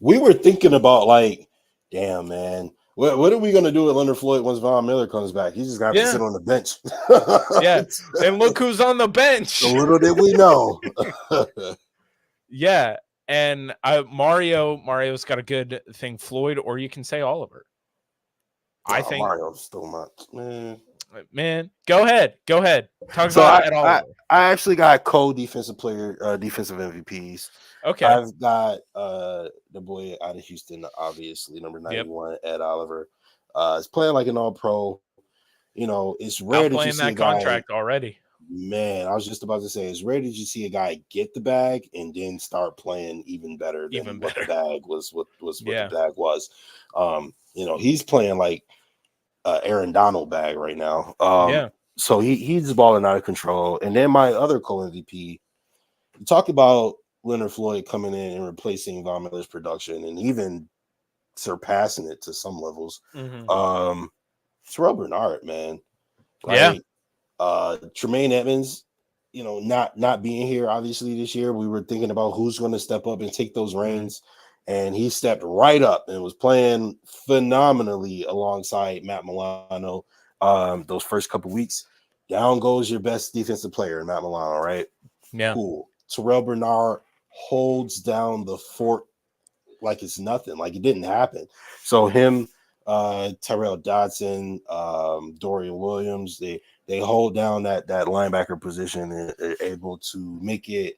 We were thinking about, like, damn, man. What are we going to do with Leonard Floyd once Von Miller comes back? He's just going to have to sit on the bench. And look who's on the bench. A little did we know. And Mario's got a good thing. Floyd, or you can say Oliver. I think Mario's still not. Man, go ahead. Talk so about Oliver. I actually got co-defensive player, defensive MVPs. Okay. I've got the boy out of Houston, obviously, number 91, Ed Oliver. Is playing like an all-pro. It's rare that you see that contract already. Man, I was just about to say, it's rare that you see a guy get the bag and then start playing even better than what the bag was. What the bag was. He's playing like Aaron Donald bag right now. So he's balling out of control. And then my other co-MVP, you talk about Leonard Floyd coming in and replacing Von Miller's production and even surpassing it to some levels. Terrell Bernard, man. Tremaine Edmonds, not being here obviously this year. We were thinking about who's going to step up and take those reins, and he stepped right up and was playing phenomenally alongside Matt Milano. Those first couple weeks, down goes your best defensive player, Matt Milano, right? Yeah, cool. Terrell Bernard holds down the fort like it's nothing, like it didn't happen. So him, Tyrell Dodson, Dorian Williams, they hold down that linebacker position and are able to make it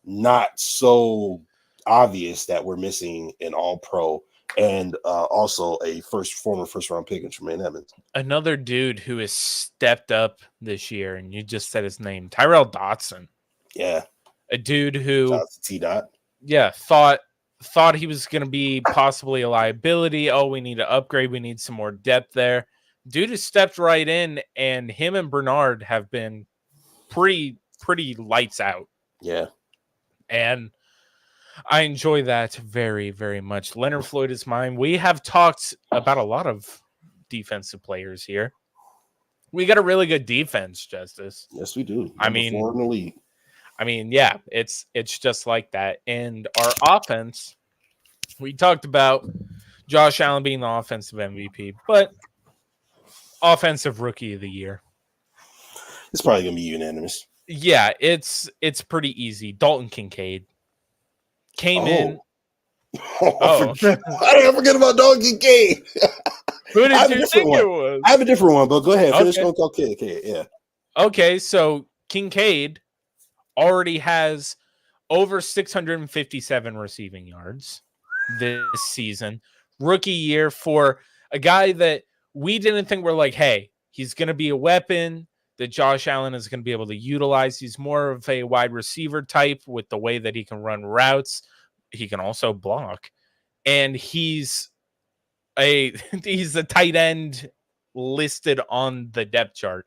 not so obvious that we're missing an all-pro and also a former first round pick in Tremaine Edmonds. Another dude who has stepped up this year, and you just said his name, Tyrell Dotson. Yeah. A dude who T-Dot. Yeah, thought he was going to be possibly a liability. Oh, we need to upgrade. We need some more depth there. Dude has stepped right in, and him and Bernard have been pretty lights out. Yeah. And I enjoy that very, very much. Leonard Floyd is mine. We have talked about a lot of defensive players here. We got a really good defense, Justice. Yes, we do. I mean, in the league. Yeah, it's just like that. And our offense, we talked about Josh Allen being the offensive MVP, but offensive rookie of the year. It's probably going to be unanimous. Yeah, it's pretty easy. Dalton Kincaid came in. I didn't forget about Dalton Kincaid. Who did you think it was? I have a different one, but go ahead. Finish going to Kincaid. Yeah. Okay, so Kincaid already has over 657 receiving yards this season. Rookie year for a guy that we didn't think were like, hey, he's going to be a weapon that Josh Allen is going to be able to utilize. He's more of a wide receiver type with the way that he can run routes. He can also block. And he's a tight end listed on the depth chart.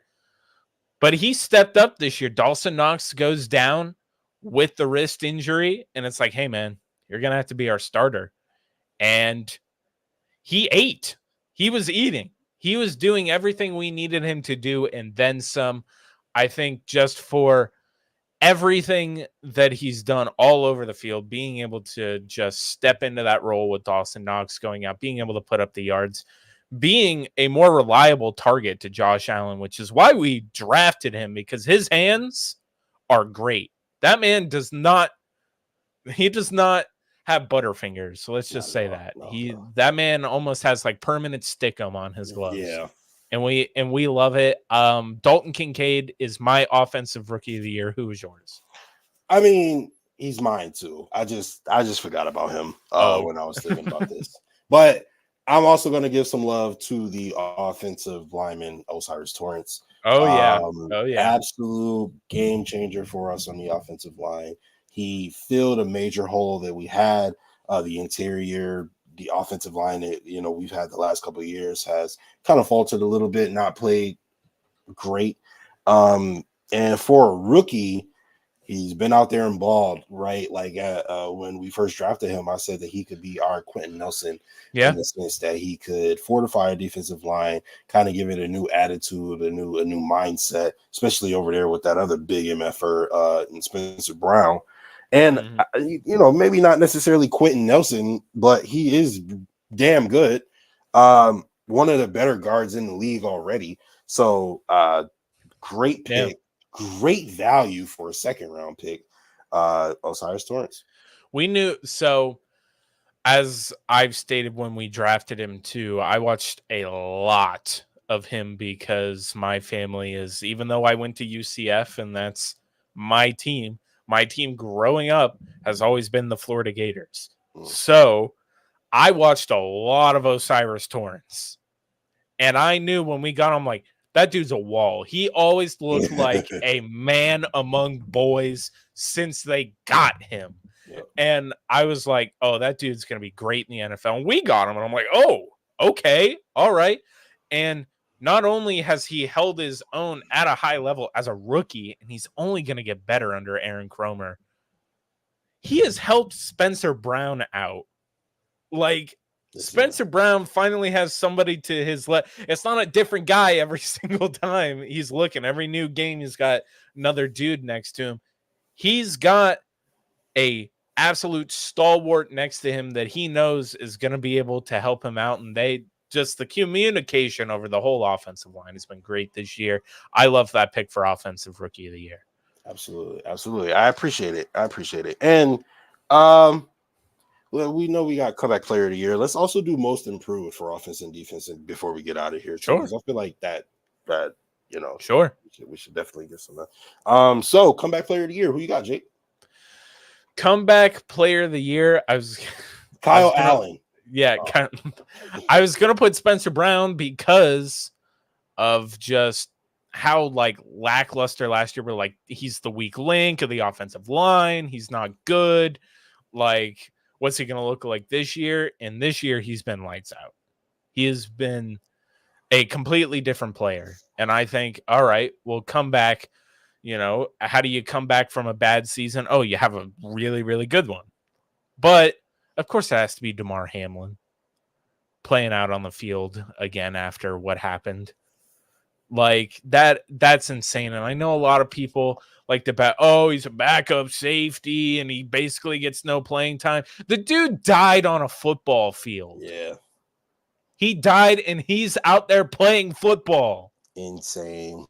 But he stepped up this year. Dawson Knox goes down with the wrist injury, and it's like, hey, man, you're going to have to be our starter. And he ate. He was eating. He was doing everything we needed him to do and then some. I think just for everything that he's done all over the field, being able to just step into that role with Dawson Knox going out, being able to put up the yards, being a more reliable target to Josh Allen, which is why we drafted him, because his hands are great. That man does not have butterfingers. So let's just say that. That man almost has like permanent stickum on his gloves. Yeah. And we love it. Dalton Kincaid is my offensive rookie of the year. Who is yours? I mean, he's mine too. I just forgot about him when I was thinking about this. But I'm also going to give some love to the offensive lineman, Osiris Torrance. Oh yeah. Absolute game changer for us on the offensive line. He filled a major hole that we had. The interior, the offensive line that we've had the last couple of years has kind of faltered a little bit, not played great. And for a rookie, he's been out there and balled, right? Like when we first drafted him, I said that he could be our Quentin Nelson in the sense that he could fortify a defensive line, kind of give it a new attitude, a new mindset, especially over there with that other big MFer in Spencer Brown. And, maybe not necessarily Quentin Nelson, but he is damn good. One of the better guards in the league already. So great pick, great value for a second round pick. Osiris Torrance. We knew. So as I've stated when we drafted him too, I watched a lot of him because my family is, even though I went to UCF and that's my team growing up has always been the Florida Gators. So I watched a lot of Osiris Torrance. And I knew when we got him, like, that dude's a wall. He always looked like a man among boys since they got him. Yep. And I was like, oh, that dude's going to be great in the NFL. And we got him. And I'm like, oh, okay. All right. And not only has he held his own at a high level as a rookie, and he's only going to get better under Aaron Kromer, he has helped Spencer Brown out. Like, Spencer Brown finally has somebody to his left. It's not a different guy every single time he's looking. Every new game, he's got another dude next to him. He's got a absolute stalwart next to him that he knows is going to be able to help him out, and the communication over the whole offensive line has been great this year. I love that pick for offensive rookie of the year. Absolutely. I appreciate it. And well, we know we got comeback player of the year. Let's also do most improved for offense and defense before we get out of here. Sure. Because I feel like that Sure. We should definitely get some of that. So comeback player of the year. Who you got, Jake? Comeback player of the year. Kyle Allen. Yeah, I was gonna put Spencer Brown because of just how like lackluster last year. But like he's the weak link of the offensive line. He's not good. Like, what's he gonna look like this year? And this year he's been lights out. He has been a completely different player. And I think, all right, we'll come back. How do you come back from a bad season? Oh, you have a really, really good one. But of course, it has to be DeMar Hamlin playing out on the field again after what happened. Like that's insane. And I know a lot of people like to bet, oh, he's a backup safety and he basically gets no playing time. The dude died on a football field. Yeah. He died and he's out there playing football. Insane.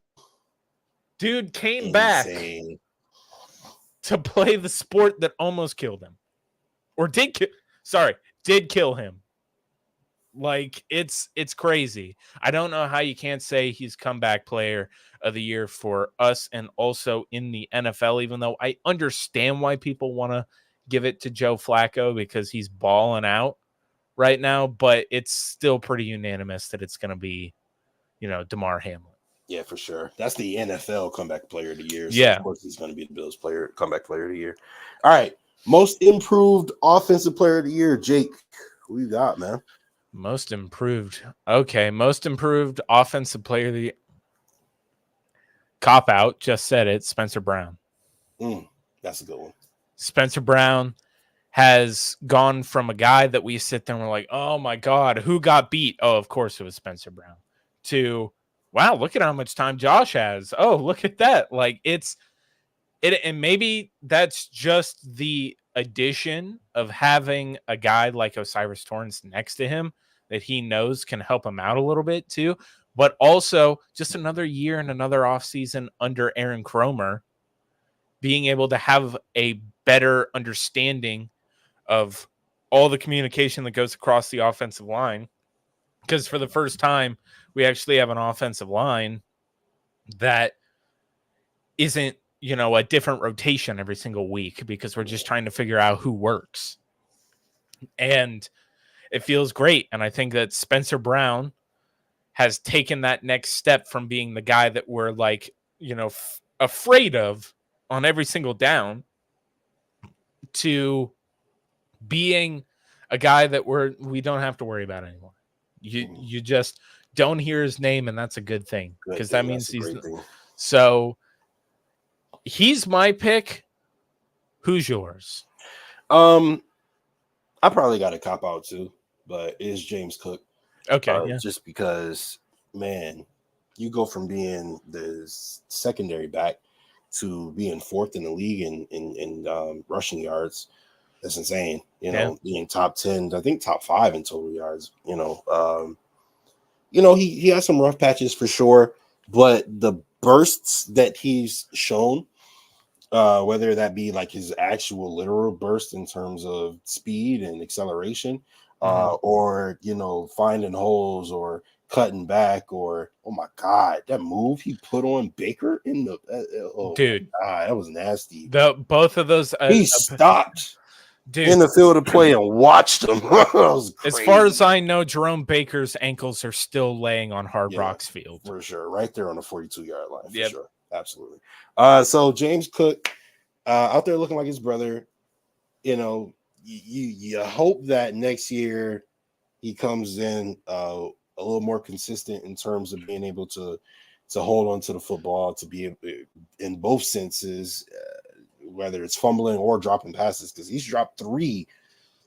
Dude came back to play the sport that almost killed him. Or did kill him. Like, it's crazy. I don't know how you can't say he's comeback player of the year for us and also in the NFL, even though I understand why people want to give it to Joe Flacco because he's balling out right now, but it's still pretty unanimous that it's going to be, DeMar Hamlin. Yeah, for sure. That's the NFL comeback player of the year. So yeah. Of course, he's going to be the Bills comeback player of the year. All right. Most improved offensive player of the year, Jake. Who you got, man? Most improved. Okay. Most improved offensive player of the year. Cop out. Just said it. Spencer Brown. That's a good one. Spencer Brown has gone from a guy that we sit there and we're like, oh my God, who got beat? Oh, of course it was Spencer Brown. To, wow, look at how much time Josh has. Oh, look at that. Like and maybe that's just the addition of having a guy like Osiris Torrance next to him that he knows can help him out a little bit too. But also just another year and another offseason under Aaron Kromer, being able to have a better understanding of all the communication that goes across the offensive line. Because for the first time, we actually have an offensive line that isn't, a different rotation every single week because we're just trying to figure out who works. And it feels great. And I think that Spencer Brown has taken that next step from being the guy that we're like, afraid of on every single down to being a guy that we don't have to worry about anymore. You just don't hear his name, and that's a good thing because that means so he's my pick. Who's yours? I probably got a cop out too, but it's James Cook. Okay, just because, man, you go from being the secondary back to being fourth in the league in rushing yards. That's insane. Being top 10, I think top 5 in total yards. He has some rough patches for sure, but the bursts that he's shown, whether that be like his actual literal burst in terms of speed and acceleration, or finding holes or cutting back, or oh my God, that move he put on Baker in the dude, that was nasty. Both of those he stopped. Dude, in the field of play and watched them. As far as I know, Jerome Baker's ankles are still laying on Hard Rock's field. For sure. Right there on the 42-yard line. For sure. Absolutely. So James Cook out there looking like his brother. You hope that next year he comes in a little more consistent in terms of being able to hold on to the football, to be in both senses, whether it's fumbling or dropping passes, because he's dropped 3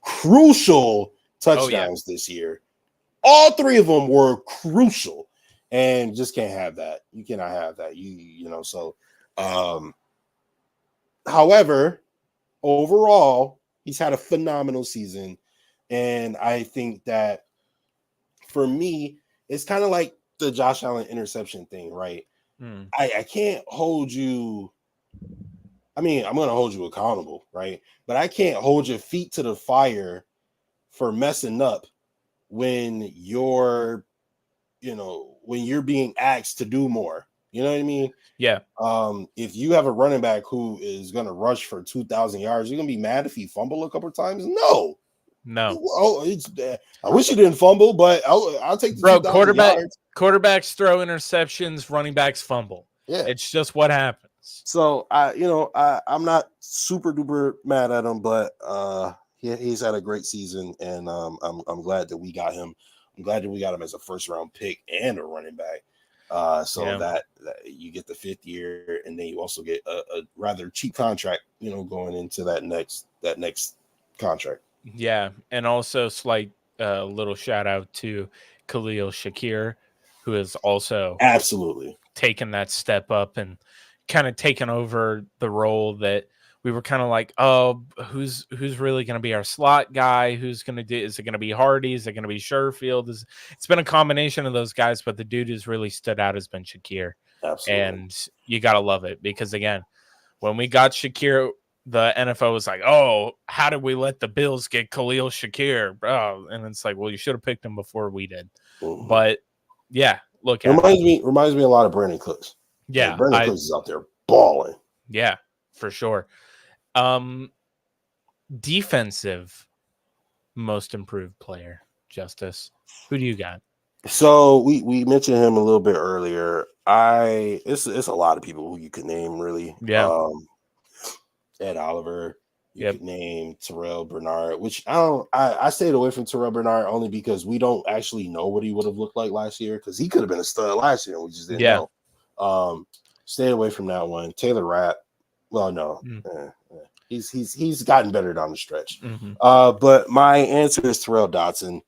crucial touchdowns this year. All 3 of them were crucial, and just can't have that. You cannot have that. So, however, overall, he's had a phenomenal season, and I think that for me, it's kind of like the Josh Allen interception thing, right? I can't hold you. I mean, I'm going to hold you accountable, right? But I can't hold your feet to the fire for messing up when you're being asked to do more, You know what I mean? Yeah. If you have a running back who is going to rush for 2,000 yards, you're going to be mad if he fumble a couple of times? No. Oh, I wish you didn't fumble, but I'll take the 2,000 yards. Quarterbacks throw interceptions, running backs fumble. Yeah, it's just what happens. So I'm not super duper mad at him, but he's had a great season, and I'm glad that we got him. I'm glad that we got him as a first round pick and a running back. That you get the 5th year, and then you also get a rather cheap contract, going into that next contract. Yeah, and also slight little shout out to Khalil Shakir, who has also absolutely taken that step up and kind of taken over the role that we were kind of like, oh, who's really going to be our slot guy? Who's going to do? Is it going to be Hardy? Is it going to be Sherfield? It's been a combination of those guys, but the dude who's really stood out has been Shakir. Absolutely. And you got to love it because, again, when we got Shakir, the NFL was like, oh, how did we let the Bills get Khalil Shakir? Oh, and it's like, well, you should have picked him before we did. Mm-hmm. But, yeah, look at reminds me a lot of Brandon Cooks. Yeah. Brandon Cooks is out there balling. Yeah, for sure. Defensive most improved player, Justus. Who do you got? So we mentioned him a little bit earlier. It's a lot of people who you could name, really. Yeah. Ed Oliver. You could name Terrell Bernard, which I stayed away from Terrell Bernard only because we don't actually know what he would have looked like last year, because he could have been a stud last year and we just didn't know. Stay away from that one. Taylor Rapp. Well, no. He's gotten better down the stretch. Mm-hmm. But my answer is Tyrell Dodson.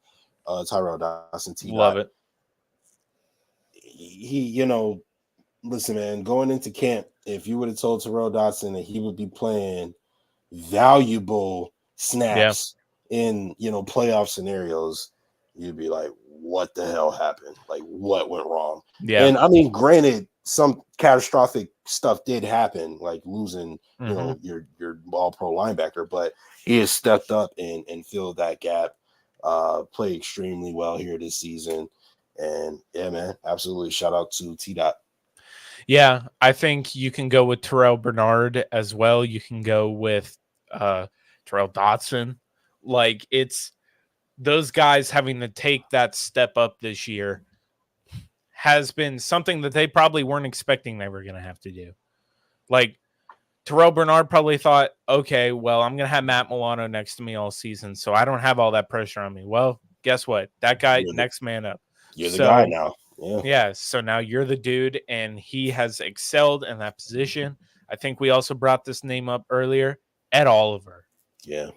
Love it. He, listen, man, going into camp, if you would have told Tyrell Dodson that he would be playing valuable snaps in, playoff scenarios, you'd be like, what the hell happened? Like, what went wrong? Yeah. And I mean, granted, some catastrophic stuff did happen, like losing, your all-pro linebacker, but he has stepped up and filled that gap, played extremely well here this season. And yeah, man, absolutely. Shout out to T-Dot. Yeah, I think you can go with Terrell Bernard as well. You can go with Terrell Dodson. Like, it's those guys having to take that step up this year has been something that they probably weren't expecting they were going to have to do. Like, Terrell Bernard probably thought, okay, well, I'm going to have Matt Milano next to me all season, so I don't have all that pressure on me. Well, guess what? That guy, next man up. You're the guy now. Yeah, so now you're the dude, and he has excelled in that position. I think we also brought this name up earlier, Ed Oliver. Yeah.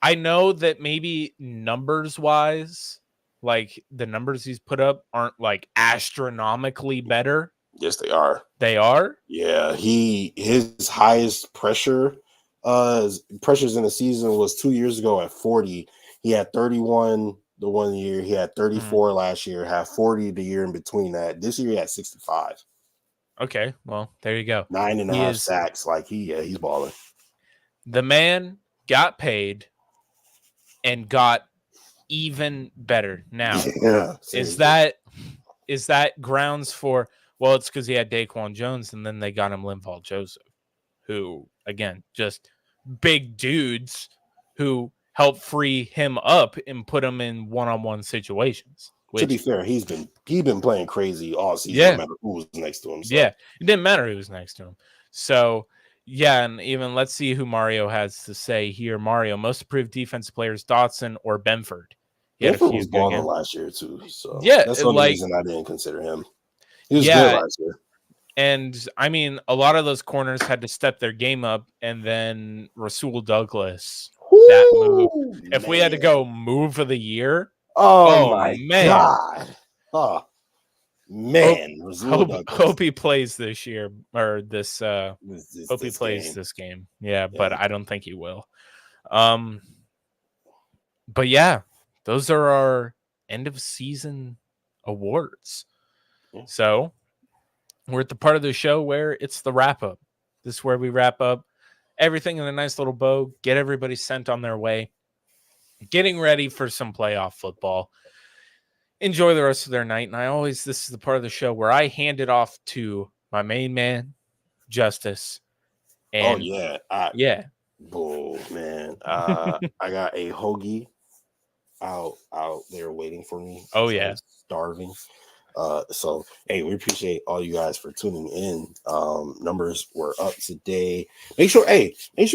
I know that maybe numbers-wise, like the numbers he's put up aren't like astronomically better. Yes, they are. They are? Yeah, his highest pressures in the season was 2 years ago at 40. He had 31 the 1 year. He had 34 last year, had 40 the year in between that. This year he had 65. Okay, well, there you go. 9.5 sacks. Like he's balling. The man got paid and got even better. Now, is that grounds for? Well, it's because he had Daquan Jones, and then they got him Linval Joseph, who again just big dudes who help free him up and put him in one-on-one situations. To be fair, he's been playing crazy all season, no matter who was next to him. So. Yeah, it didn't matter who was next to him. So, yeah, and even let's see who Mario has to say here. Mario, most improved defensive players, Dotson or Benford? Benford was balling last year too. So that's the only reason I didn't consider him. He was good last year. And I mean, a lot of those corners had to step their game up, and then Rasul Douglas. That move. If we had to go move of the year, oh my God. Oh man. Hope he plays this year or this hope he plays this game. Yeah, but I don't think he will. But yeah, those are our end of season awards. Yeah. So we're at the part of the show where it's the wrap up. This is where we wrap up everything in a nice little bow, get everybody sent on their way, getting ready for some playoff football. enjoy the rest of their night. And this is the part of the show where I hand it off to my main man, Justus. Oh And yeah, yeah. boom, man. I got a hoagie out there waiting for me. Oh yeah, I'm starving. So hey, we appreciate all you guys for tuning in. Numbers were up today. Make sure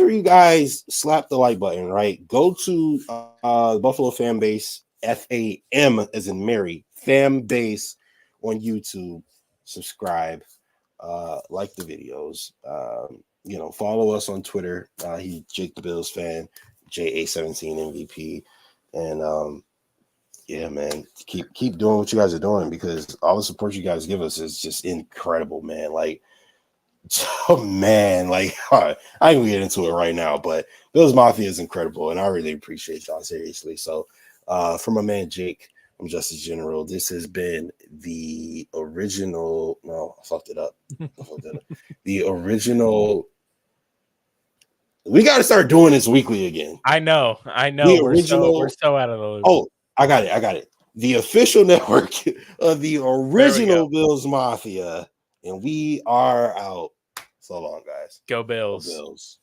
you guys slap the like button, right? Go to the Buffalo Fan Base, FAM as in Mary, Fan Base on YouTube. Subscribe, like the videos. Follow us on Twitter. He's Jake the Bills fan, JA17 MVP. And yeah, man, keep doing what you guys are doing, because all the support you guys give us is just incredible, man. Like, oh man, like I ain't gonna get into it right now, but Bills Mafia is incredible, and I really appreciate y'all, seriously. So, for my man Jake, I'm Justice General. This has been the original. No, I fucked it up. The original. We got to start doing this weekly again. I know. The original. We're so out of the loop. Oh, I got it. The official network of the original Bills Mafia, and we are out. So long, guys. Go Bills. Go Bills.